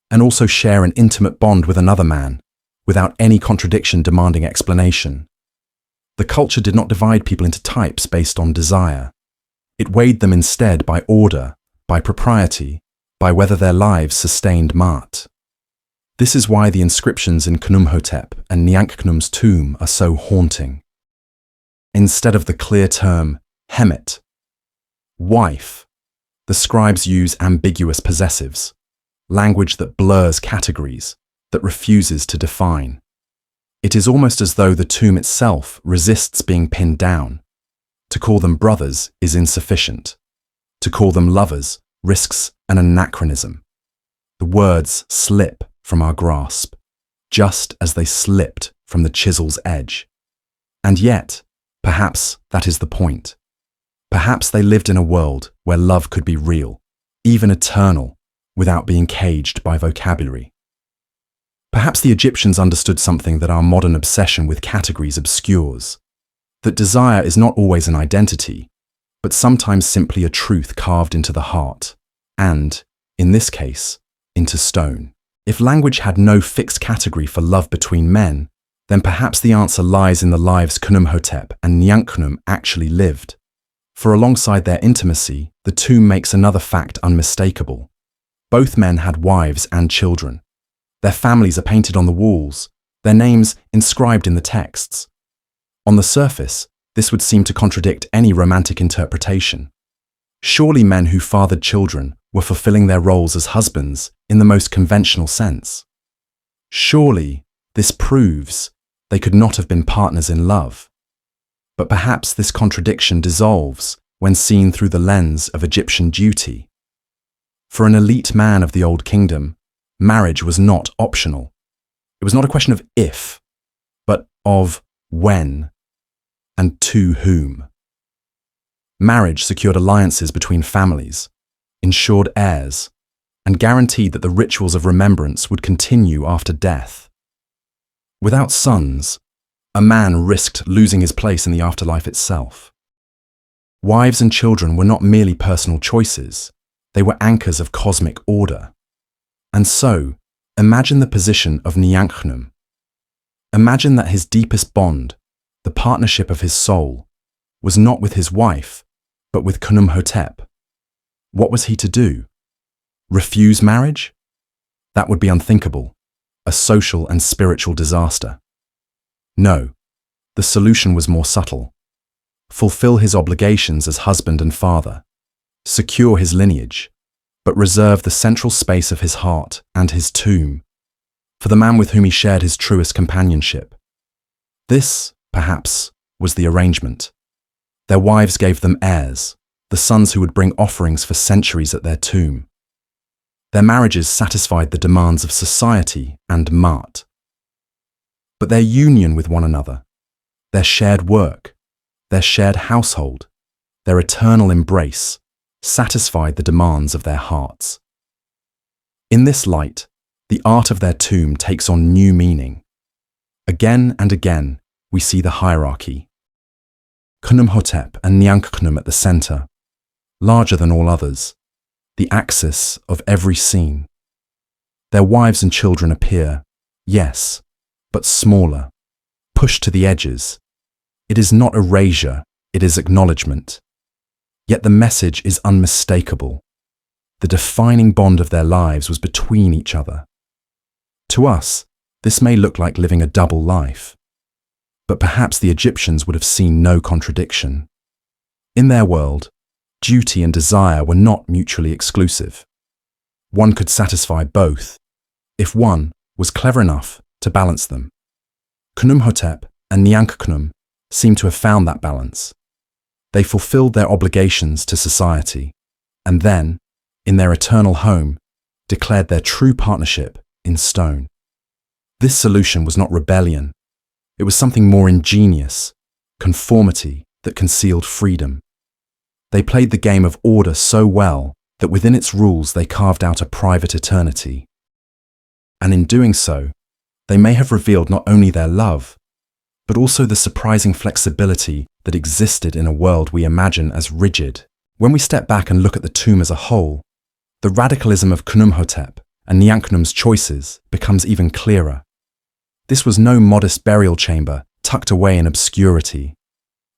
and also share an intimate bond with another man, without any contradiction demanding explanation. The culture did not divide people into types based on desire. It weighed them instead by order, by propriety, by whether their lives sustained Maat. This is why the inscriptions in Khnumhotep and Nyankhnum's tomb are so haunting. Instead of the clear term hemet, wife, the scribes use ambiguous possessives, language that blurs categories, that refuses to define. It is almost as though the tomb itself resists being pinned down. To call them brothers is insufficient. To call them lovers risks an anachronism. The words slip from our grasp, just as they slipped from the chisel's edge. And yet, perhaps that is the point. Perhaps they lived in a world where love could be real, even eternal, without being caged by vocabulary. Perhaps the Egyptians understood something that our modern obsession with categories obscures, that desire is not always an identity, but sometimes simply a truth carved into the heart, and, in this case, into stone. If language had no fixed category for love between men, then perhaps the answer lies in the lives Khnumhotep and Nyankhnum actually lived. For alongside their intimacy, the tomb makes another fact unmistakable. Both men had wives and children. Their families are painted on the walls, their names inscribed in the texts. On the surface, this would seem to contradict any romantic interpretation. Surely men who fathered children were fulfilling their roles as husbands in the most conventional sense. Surely this proves they could not have been partners in love. But perhaps this contradiction dissolves when seen through the lens of Egyptian duty. For an elite man of the Old Kingdom, marriage was not optional. It was not a question of if, but of when and to whom. Marriage secured alliances between families, ensured heirs, and guaranteed that the rituals of remembrance would continue after death. Without sons, a man risked losing his place in the afterlife itself. Wives and children were not merely personal choices, they were anchors of cosmic order. And so, imagine the position of Nyankhnum. Imagine that his deepest bond, the partnership of his soul, was not with his wife, but with Khnumhotep. What was he to do? Refuse marriage? That would be unthinkable, a social and spiritual disaster. No, the solution was more subtle. Fulfill his obligations as husband and father, secure his lineage, but reserve the central space of his heart and his tomb for the man with whom he shared his truest companionship. This, perhaps, was the arrangement. Their wives gave them heirs, the sons who would bring offerings for centuries at their tomb. Their marriages satisfied the demands of society and Ma'at. But their union with one another, their shared work, their shared household, their eternal embrace, satisfied the demands of their hearts. In this light, the art of their tomb takes on new meaning. Again and again, we see the hierarchy. Khnumhotep and Nyankhnum at the center, larger than all others, the axis of every scene. Their wives and children appear, yes, but smaller, pushed to the edges. It is not erasure, it is acknowledgement. Yet the message is unmistakable. The defining bond of their lives was between each other. To us, this may look like living a double life. But perhaps the Egyptians would have seen no contradiction. In their world, duty and desire were not mutually exclusive. One could satisfy both, if one was clever enough to balance them. Khnumhotep and Nyankhnum seem to have found that balance. They fulfilled their obligations to society, and then, in their eternal home, declared their true partnership in stone. This solution was not rebellion. It was something more ingenious, conformity that concealed freedom. They played the game of order so well that within its rules they carved out a private eternity. And in doing so, they may have revealed not only their love, but also the surprising flexibility that existed in a world we imagine as rigid. When we step back and look at the tomb as a whole, the radicalism of Khnumhotep and Nyankhnum's choices becomes even clearer. This was no modest burial chamber tucked away in obscurity.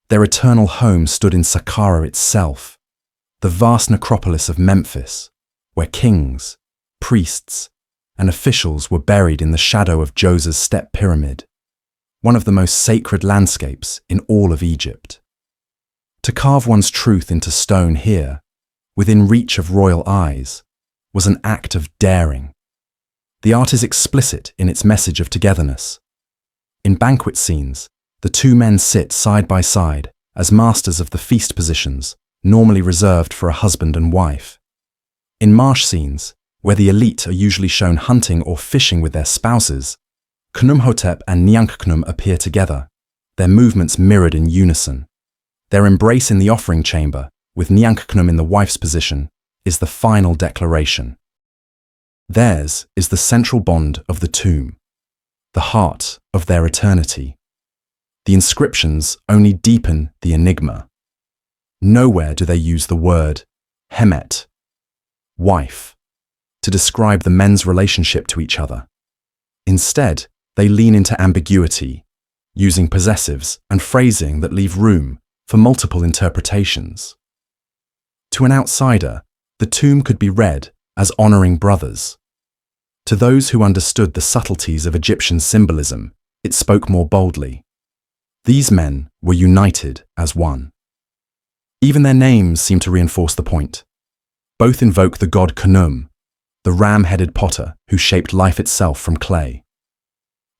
Their eternal home stood in Saqqara itself, the vast necropolis of Memphis, where kings, priests, and officials were buried in the shadow of Djoser's step pyramid, one of the most sacred landscapes in all of Egypt. To carve one's truth into stone here, within reach of royal eyes, was an act of daring. The art is explicit in its message of togetherness. In banquet scenes, the two men sit side by side as masters of the feast positions normally reserved for a husband and wife. In marsh scenes, where the elite are usually shown hunting or fishing with their spouses, Khnumhotep and Nyankhnum appear together, their movements mirrored in unison. Their embrace in the offering chamber, with Nyankhnum in the wife's position, is the final declaration. Theirs is the central bond of the tomb, the heart of their eternity. The inscriptions only deepen the enigma. Nowhere do they use the word Hemet, wife, to describe the men's relationship to each other. Instead, they lean into ambiguity, using possessives and phrasing that leave room for multiple interpretations. To an outsider, the tomb could be read as honoring brothers. To those who understood the subtleties of Egyptian symbolism, it spoke more boldly. These men were united as one. Even their names seem to reinforce the point. Both invoke the god Khnum, the ram-headed potter who shaped life itself from clay.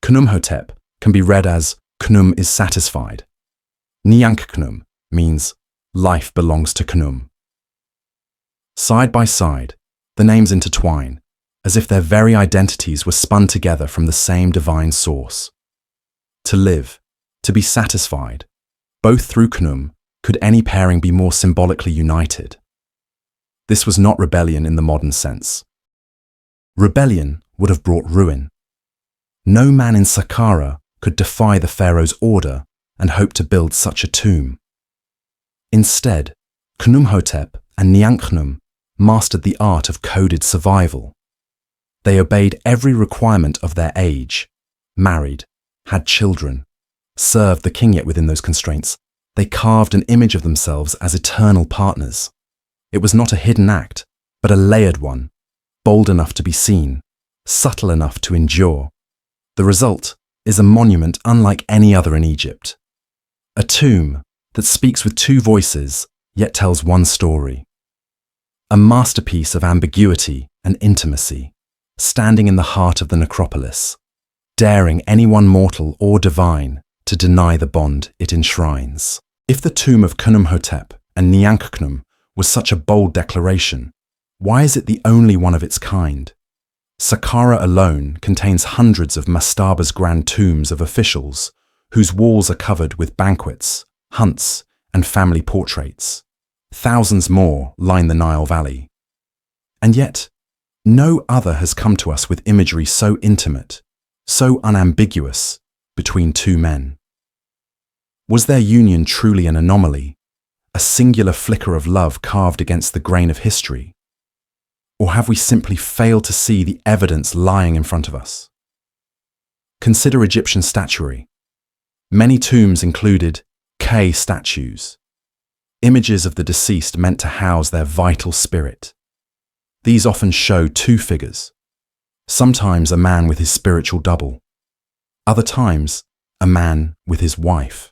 Khnumhotep can be read as Khnum is satisfied. Nyankhnum means life belongs to Khnum. Side by side, the names intertwine, as if their very identities were spun together from the same divine source. To live, to be satisfied, both through Khnum, could any pairing be more symbolically united? This was not rebellion in the modern sense. Rebellion would have brought ruin. No man in Saqqara could defy the pharaoh's order and hope to build such a tomb. Instead, Khnumhotep and Nyankhnum mastered the art of coded survival. They obeyed every requirement of their age, married, had children, served the king, yet within those constraints, they carved an image of themselves as eternal partners. It was not a hidden act, but a layered one, bold enough to be seen, subtle enough to endure. The result is a monument unlike any other in Egypt. A tomb that speaks with two voices, yet tells one story. A masterpiece of ambiguity and intimacy, standing in the heart of the necropolis, daring anyone mortal or divine to deny the bond it enshrines. If the tomb of Khnumhotep and Nyankhnum was such a bold declaration, why is it the only one of its kind? Saqqara alone contains hundreds of Mastaba's grand tombs of officials whose walls are covered with banquets, hunts, and family portraits. Thousands more line the Nile Valley. And yet, no other has come to us with imagery so intimate, so unambiguous, between two men. Was their union truly an anomaly, a singular flicker of love carved against the grain of history? Or have we simply failed to see the evidence lying in front of us? Consider Egyptian statuary. Many tombs included K statues, images of the deceased meant to house their vital spirit. These often show two figures, sometimes a man with his spiritual double, other times a man with his wife.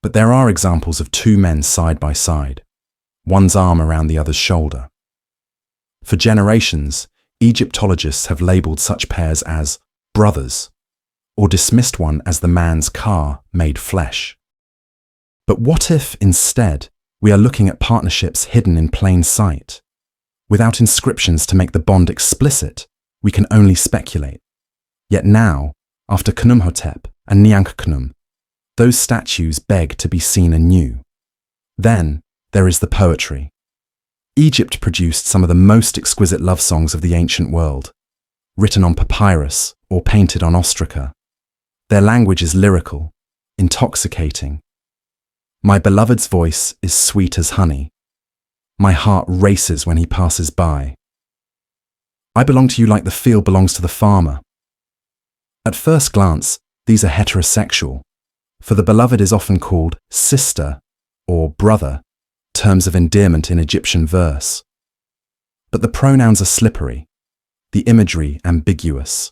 But there are examples of two men side by side, one's arm around the other's shoulder. For generations, Egyptologists have labelled such pairs as brothers, or dismissed one as the man's car made flesh. But what if, instead, we are looking at partnerships hidden in plain sight? Without inscriptions to make the bond explicit, we can only speculate. Yet now, after Khnumhotep and Nyankhnum, those statues beg to be seen anew. Then there is the poetry. Egypt produced some of the most exquisite love songs of the ancient world, written on papyrus or painted on ostraca. Their language is lyrical, intoxicating. My beloved's voice is sweet as honey. My heart races when he passes by. I belong to you like the field belongs to the farmer. At first glance, these are heterosexual, for the beloved is often called sister or brother, terms of endearment in Egyptian verse. But the pronouns are slippery, the imagery ambiguous.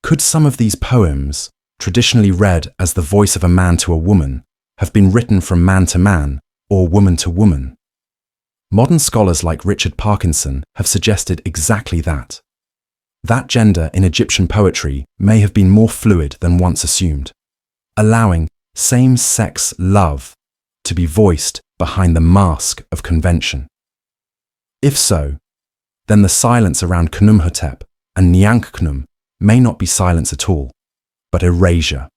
Could some of these poems, traditionally read as the voice of a man to a woman, have been written from man to man or woman to woman? Modern scholars like Richard Parkinson have suggested exactly that. That gender in Egyptian poetry may have been more fluid than once assumed, allowing same-sex love to be voiced behind the mask of convention. If so, then the silence around Khnumhotep and Nyankhnum may not be silence at all, but erasure.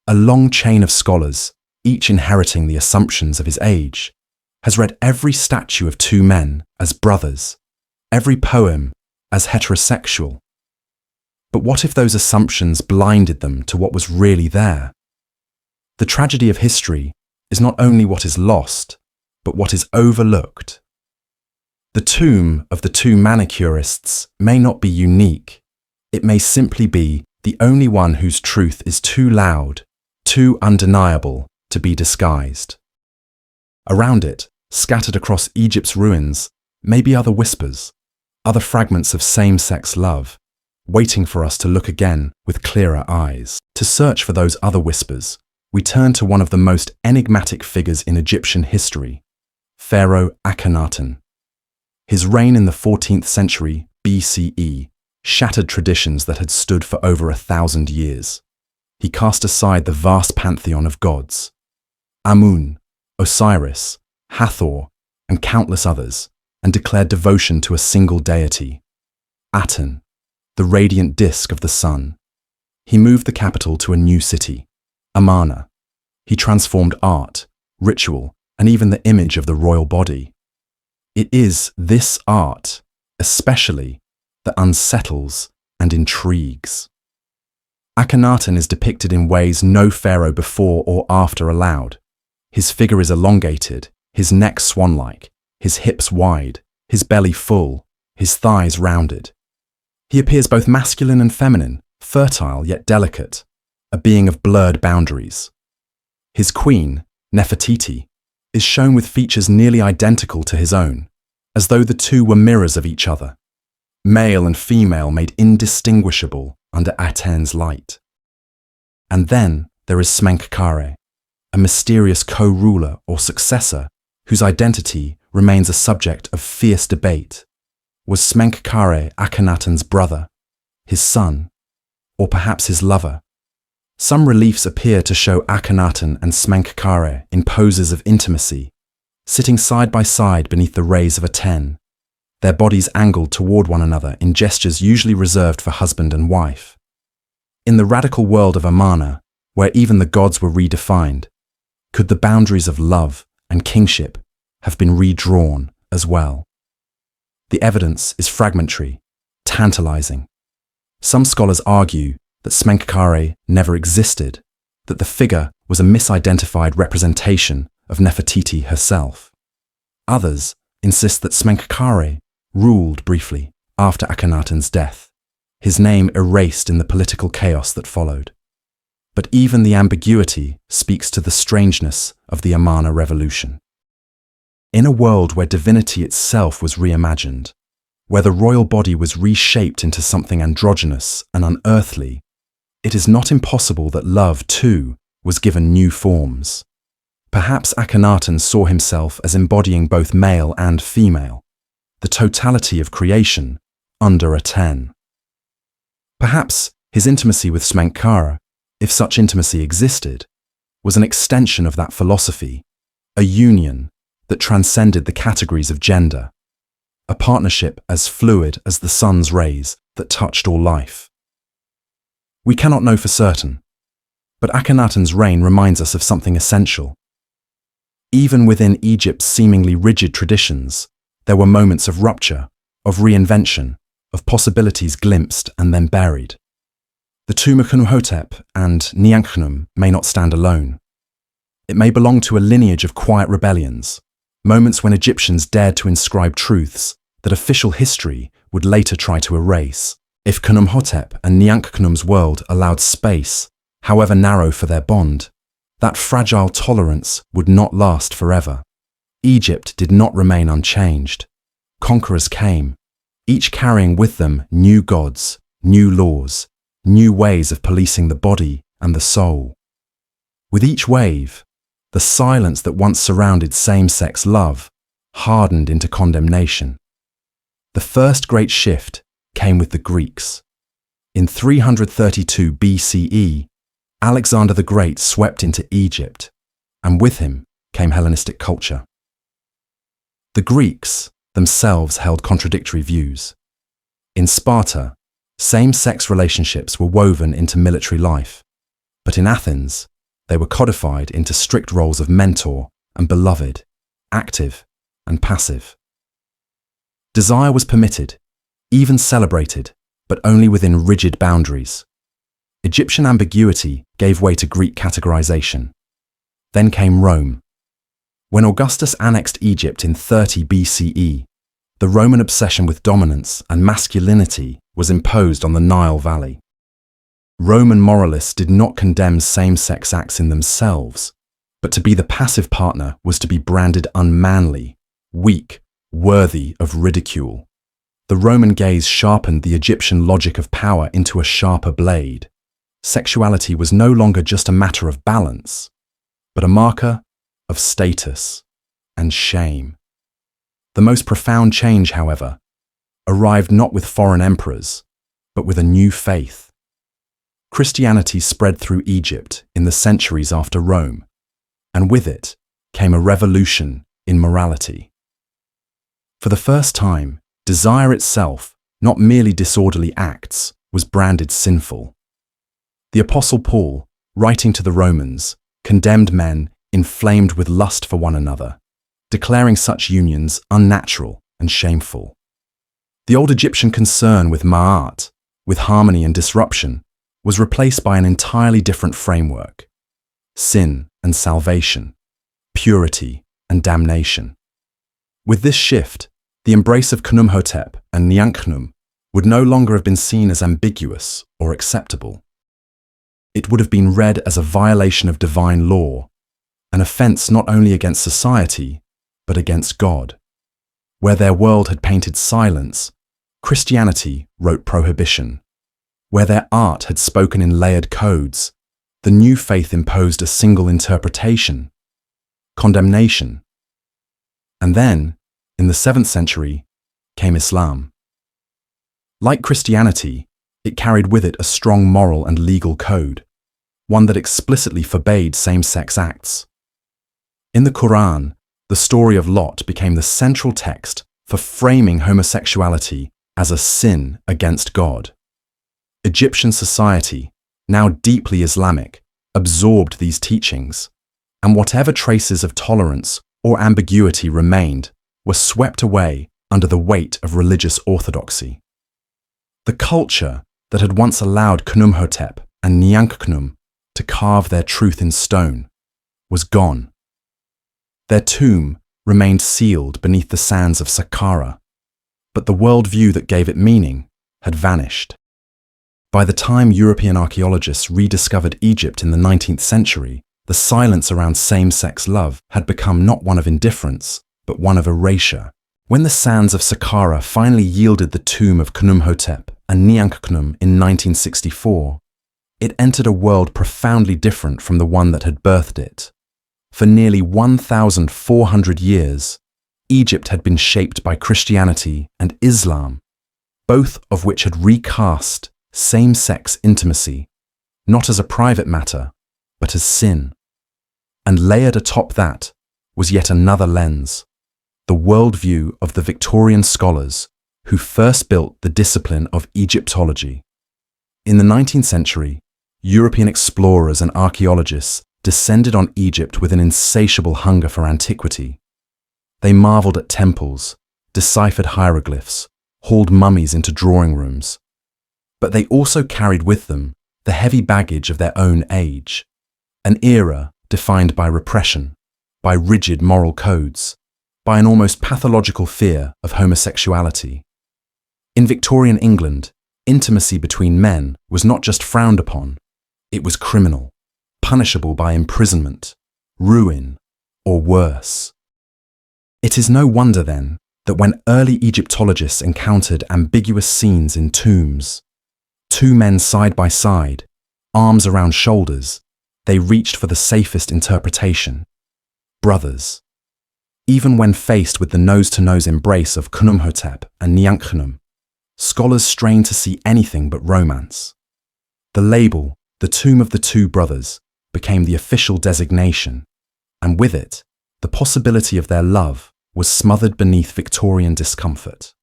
A long chain of scholars, each inheriting the assumptions of his age, has read every statue of two men as brothers, every poem as heterosexual. But what if those assumptions blinded them to what was really there? The tragedy of history is not only what is lost, but what is overlooked. The tomb of the two manicurists may not be unique. It may simply be the only one whose truth is too loud, too undeniable to be disguised. Around it, scattered across Egypt's ruins, may be other whispers, other fragments of same-sex love, waiting for us to look again with clearer eyes. To search for those other whispers, we turn to one of the most enigmatic figures in Egyptian history, Pharaoh Akhenaten. His reign in the 14th century BCE shattered traditions that had stood for over 1,000 years. He cast aside the vast pantheon of gods, Amun, Osiris, Hathor, and countless others, and declared devotion to a single deity, Aten, the radiant disk of the sun. He moved the capital to a new city, Amarna. He transformed art, ritual, and even the image of the royal body. It is this art, especially, that unsettles and intrigues. Akhenaten is depicted in ways no pharaoh before or after allowed. His figure is elongated, his neck swan-like, his hips wide, his belly full, his thighs rounded. He appears both masculine and feminine, fertile yet delicate, a being of blurred boundaries. His queen, Nefertiti, is shown with features nearly identical to his own, as though the two were mirrors of each other, male and female made indistinguishable under Aten's light. And then there is Smenkhkare, a mysterious co-ruler or successor whose identity remains a subject of fierce debate. Was Smenkhkare Akhenaten's brother, his son, or perhaps his lover? Some reliefs appear to show Akhenaten and Smenkhkare in poses of intimacy, sitting side by side beneath the rays of Aten, their bodies angled toward one another in gestures usually reserved for husband and wife. In the radical world of Amarna, where even the gods were redefined, could the boundaries of love and kingship have been redrawn as well? The evidence is fragmentary, tantalizing. Some scholars argue that Smenkhkare never existed, that the figure was a misidentified representation of Nefertiti herself. Others insist that Smenkhkare ruled briefly after Akhenaten's death, his name erased in the political chaos that followed. But even the ambiguity speaks to the strangeness of the Amarna revolution. In a world where divinity itself was reimagined, where the royal body was reshaped into something androgynous and unearthly, it is not impossible that love, too, was given new forms. Perhaps Akhenaten saw himself as embodying both male and female, the totality of creation under Aten. Perhaps his intimacy with Smenkhkare, if such intimacy existed, was an extension of that philosophy, a union that transcended the categories of gender, a partnership as fluid as the sun's rays that touched all life. We cannot know for certain, but Akhenaten's reign reminds us of something essential. Even within Egypt's seemingly rigid traditions, there were moments of rupture, of reinvention, of possibilities glimpsed and then buried. The tomb of Khnumhotep and Nyankhnum may not stand alone. It may belong to a lineage of quiet rebellions, moments when Egyptians dared to inscribe truths that official history would later try to erase. If Khnumhotep and Nyankhnum's world allowed space, however narrow for their bond, that fragile tolerance would not last forever. Egypt did not remain unchanged. Conquerors came, each carrying with them new gods, new laws, new ways of policing the body and the soul. With each wave, the silence that once surrounded same-sex love hardened into condemnation. The first great shift came with the Greeks. In 332 BCE, Alexander the Great swept into Egypt, and with him came Hellenistic culture. The Greeks, themselves held contradictory views. In Sparta, same-sex relationships were woven into military life, but in Athens, they were codified into strict roles of mentor and beloved, active and passive. Desire was permitted, even celebrated, but only within rigid boundaries. Egyptian ambiguity gave way to Greek categorization. Then came Rome. When Augustus annexed Egypt in 30 BCE, the Roman obsession with dominance and masculinity was imposed on the Nile Valley. Roman moralists did not condemn same-sex acts in themselves, but to be the passive partner was to be branded unmanly, weak, worthy of ridicule. The Roman gaze sharpened the Egyptian logic of power into a sharper blade. Sexuality was no longer just a matter of balance, but a marker of status and shame. The most profound change, however, arrived not with foreign emperors, but with a new faith. Christianity spread through Egypt in the centuries after Rome, and with it came a revolution in morality. For the first time, desire itself, not merely disorderly acts, was branded sinful. The Apostle Paul, writing to the Romans, condemned men inflamed with lust for one another, declaring such unions unnatural and shameful. The old Egyptian concern with ma'at, with harmony and disruption, was replaced by an entirely different framework: sin and salvation, purity and damnation. With this shift, the embrace of Khnumhotep and Nyankhnum would no longer have been seen as ambiguous or acceptable. It would have been read as a violation of divine law, an offense not only against society, but against God. Where their world had painted silence, Christianity wrote prohibition. Where their art had spoken in layered codes, the new faith imposed a single interpretation: condemnation. And then, in the 7th century, came Islam. Like Christianity, it carried with it a strong moral and legal code, one that explicitly forbade same-sex acts. In the Quran, the story of Lot became the central text for framing homosexuality as a sin against God. Egyptian society, now deeply Islamic, absorbed these teachings, and whatever traces of tolerance or ambiguity remained were swept away under the weight of religious orthodoxy. The culture that had once allowed Khnumhotep and Nyankhnum to carve their truth in stone was gone. Their tomb remained sealed beneath the sands of Saqqara, but the worldview that gave it meaning had vanished. By the time European archaeologists rediscovered Egypt in the 19th century, the silence around same-sex love had become not one of indifference, but one of erasure. When the sands of Saqqara finally yielded the tomb of Khnumhotep and Nyankhnum in 1964, it entered a world profoundly different from the one that had birthed it. For nearly 1,400 years, Egypt had been shaped by Christianity and Islam, both of which had recast same-sex intimacy, not as a private matter, but as sin. And layered atop that was yet another lens, the worldview of the Victorian scholars who first built the discipline of Egyptology. In the 19th century, European explorers and archaeologists descended on Egypt with an insatiable hunger for antiquity. They marveled at temples, deciphered hieroglyphs, hauled mummies into drawing rooms. But they also carried with them the heavy baggage of their own age, an era defined by repression, by rigid moral codes, by an almost pathological fear of homosexuality. In Victorian England, intimacy between men was not just frowned upon, it was criminal, punishable by imprisonment, ruin, or worse. It is no wonder, then, that when early Egyptologists encountered ambiguous scenes in tombs, two men side by side, arms around shoulders, they reached for the safest interpretation: brothers. Even when faced with the nose-to-nose embrace of Khnumhotep and Nyankhnum, scholars strained to see anything but romance. The label, the Tomb of the Two Brothers, became the official designation, and with it, the possibility of their love was smothered beneath Victorian discomfort.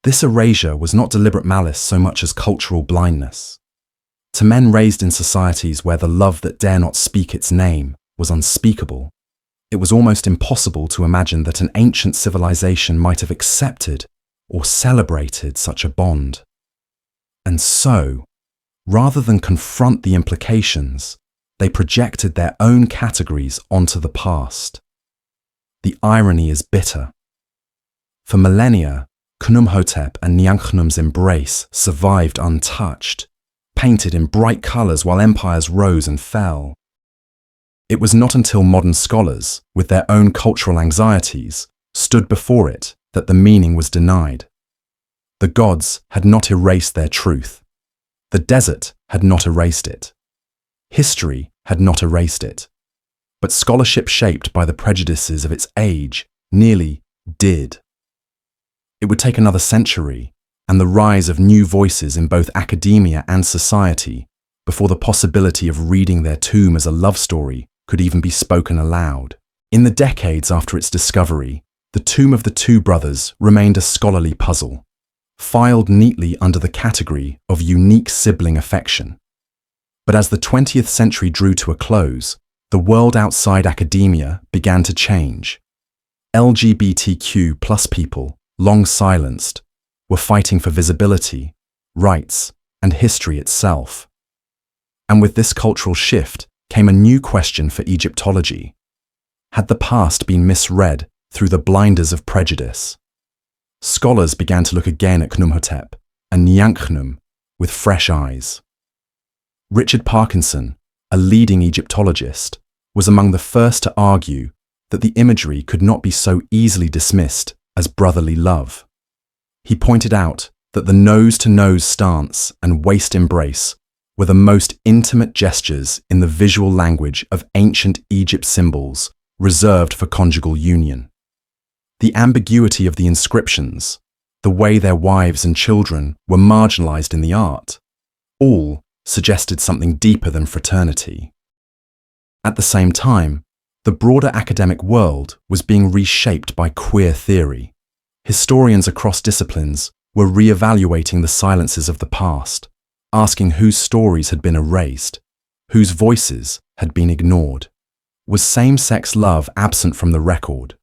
This erasure was not deliberate malice so much as cultural blindness. To men raised in societies where the love that dare not speak its name was unspeakable, it was almost impossible to imagine that an ancient civilization might have accepted or celebrated such a bond. And so, rather than confront the implications, they projected their own categories onto the past. The irony is bitter. For millennia, Khnumhotep and Nyankhnum's embrace survived untouched, painted in bright colours while empires rose and fell. It was not until modern scholars, with their own cultural anxieties, stood before it that the meaning was denied. The gods had not erased their truth. The desert had not erased it. History had not erased it. But scholarship shaped by the prejudices of its age nearly did. It would take another century and the rise of new voices in both academia and society before the possibility of reading their tomb as a love story could even be spoken aloud. In the decades after its discovery, the tomb of the two brothers remained a scholarly puzzle, filed neatly under the category of unique sibling affection. But as the 20th century drew to a close, the world outside academia began to change. LGBTQ+ people, long silenced, were fighting for visibility, rights, and history itself. And with this cultural shift came a new question for Egyptology. Had the past been misread through the blinders of prejudice? Scholars began to look again at Khnumhotep and Nyankhnum with fresh eyes. Richard Parkinson, a leading Egyptologist, was among the first to argue that the imagery could not be so easily dismissed as brotherly love. He pointed out that the nose-to-nose stance and waist embrace were the most intimate gestures in the visual language of ancient Egypt symbols reserved for conjugal union. The ambiguity of the inscriptions, the way their wives and children were marginalized in the art, all suggested something deeper than fraternity. At the same time, the broader academic world was being reshaped by queer theory. Historians across disciplines were re-evaluating the silences of the past, asking whose stories had been erased, whose voices had been ignored. Was same-sex love absent from the record,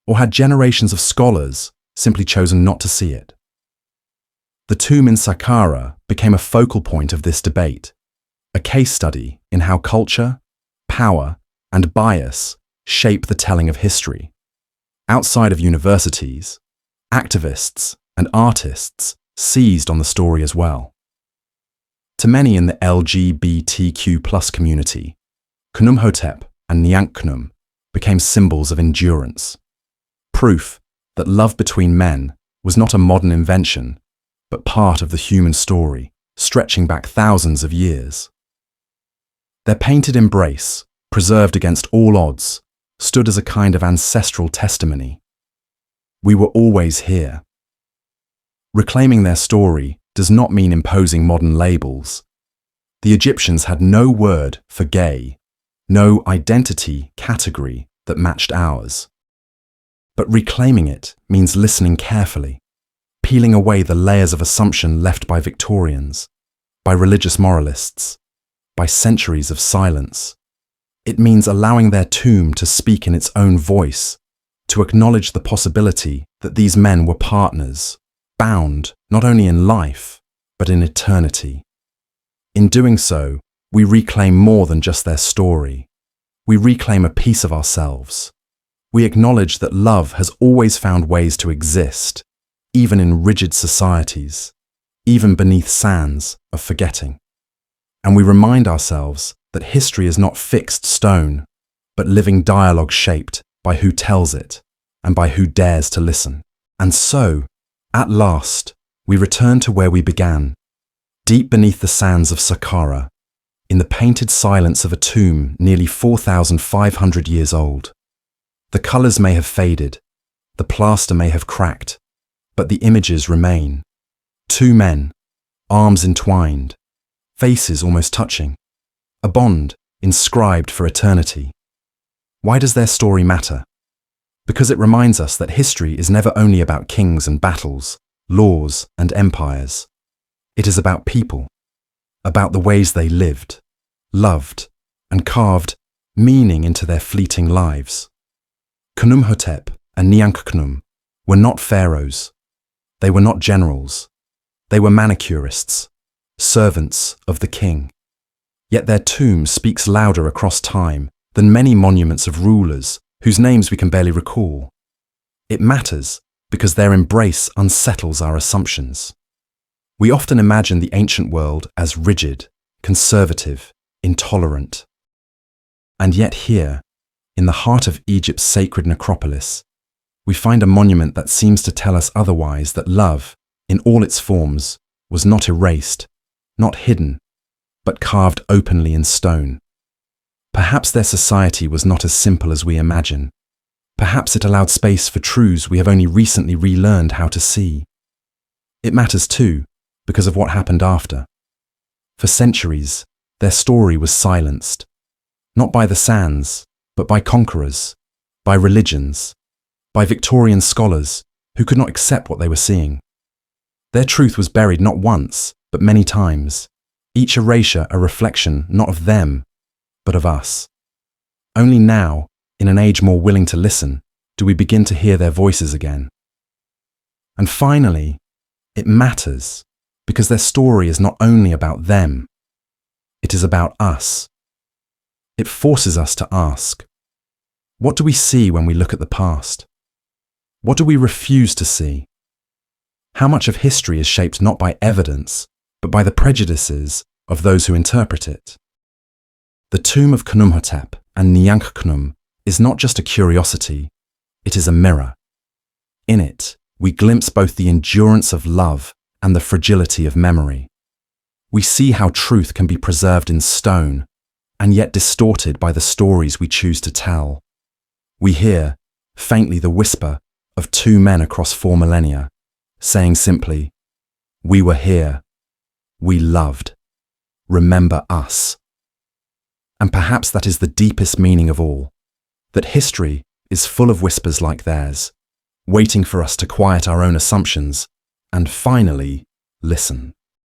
or had generations of scholars simply chosen not to see it? The tomb in Saqqara became a focal point of this debate, a case study in how culture, power, and bias shape the telling of history. Outside of universities, activists and artists seized on the story as well. To many in the LGBTQ+ community, Khnumhotep and Nyankhnum became symbols of endurance, proof that love between men was not a modern invention, but part of the human story, stretching back thousands of years. Their painted embrace, preserved against all odds, stood as a kind of ancestral testimony. We were always here. Reclaiming their story does not mean imposing modern labels. The Egyptians had no word for gay, no identity category that matched ours. But reclaiming it means listening carefully, peeling away the layers of assumption left by Victorians, by religious moralists, by centuries of silence. It means allowing their tomb to speak in its own voice, to acknowledge the possibility that these men were partners, bound not only in life, but in eternity. In doing so, we reclaim more than just their story. We reclaim a piece of ourselves. We acknowledge that love has always found ways to exist, even in rigid societies, even beneath sands of forgetting. And we remind ourselves that history is not fixed stone, but living dialogue shaped by who tells it and by who dares to listen. And so, at last, we return to where we began, deep beneath the sands of Saqqara, in the painted silence of a tomb nearly 4,500 years old. The colours may have faded, the plaster may have cracked, but the images remain. Two men, arms entwined, faces almost touching, a bond inscribed for eternity. Why does their story matter? because it reminds us that history is never only about kings and battles, laws and empires. It is about people, about the ways they lived, loved, and carved meaning into their fleeting lives. Khnumhotep and Nyankhnum were not pharaohs. They were not generals. They were manicurists, servants of the king. Yet their tomb speaks louder across time than many monuments of rulers whose names we can barely recall. It matters because their embrace unsettles our assumptions. We often imagine the ancient world as rigid, conservative, intolerant. And yet here, in the heart of Egypt's sacred necropolis, we find a monument that seems to tell us otherwise, that love, in all its forms, was not erased, not hidden, but carved openly in stone. Perhaps their society was not as simple as we imagine. Perhaps it allowed space for truths we have only recently relearned how to see. It matters too, because of what happened after. For centuries, their story was silenced, not by the sands, but by conquerors, by religions, by Victorian scholars who could not accept what they were seeing. Their truth was buried not once, but many times, each erasure a reflection not of them, but of us. Only now, in an age more willing to listen, do we begin to hear their voices again. And finally, it matters because their story is not only about them, it is about us. It forces us to ask, what do we see when we look at the past? What do we refuse to see? How much of history is shaped not by evidence, but by the prejudices of those who interpret it? The tomb of Khnumhotep and Nyankhnum is not just a curiosity, it is a mirror. In it, we glimpse both the endurance of love and the fragility of memory. We see how truth can be preserved in stone, and yet distorted by the stories we choose to tell. We hear, faintly, the whisper of two men across 4 millennia, saying simply, "We were here. We loved. Remember us." And perhaps that is the deepest meaning of all, that history is full of whispers like theirs, waiting for us to quiet our own assumptions and finally listen.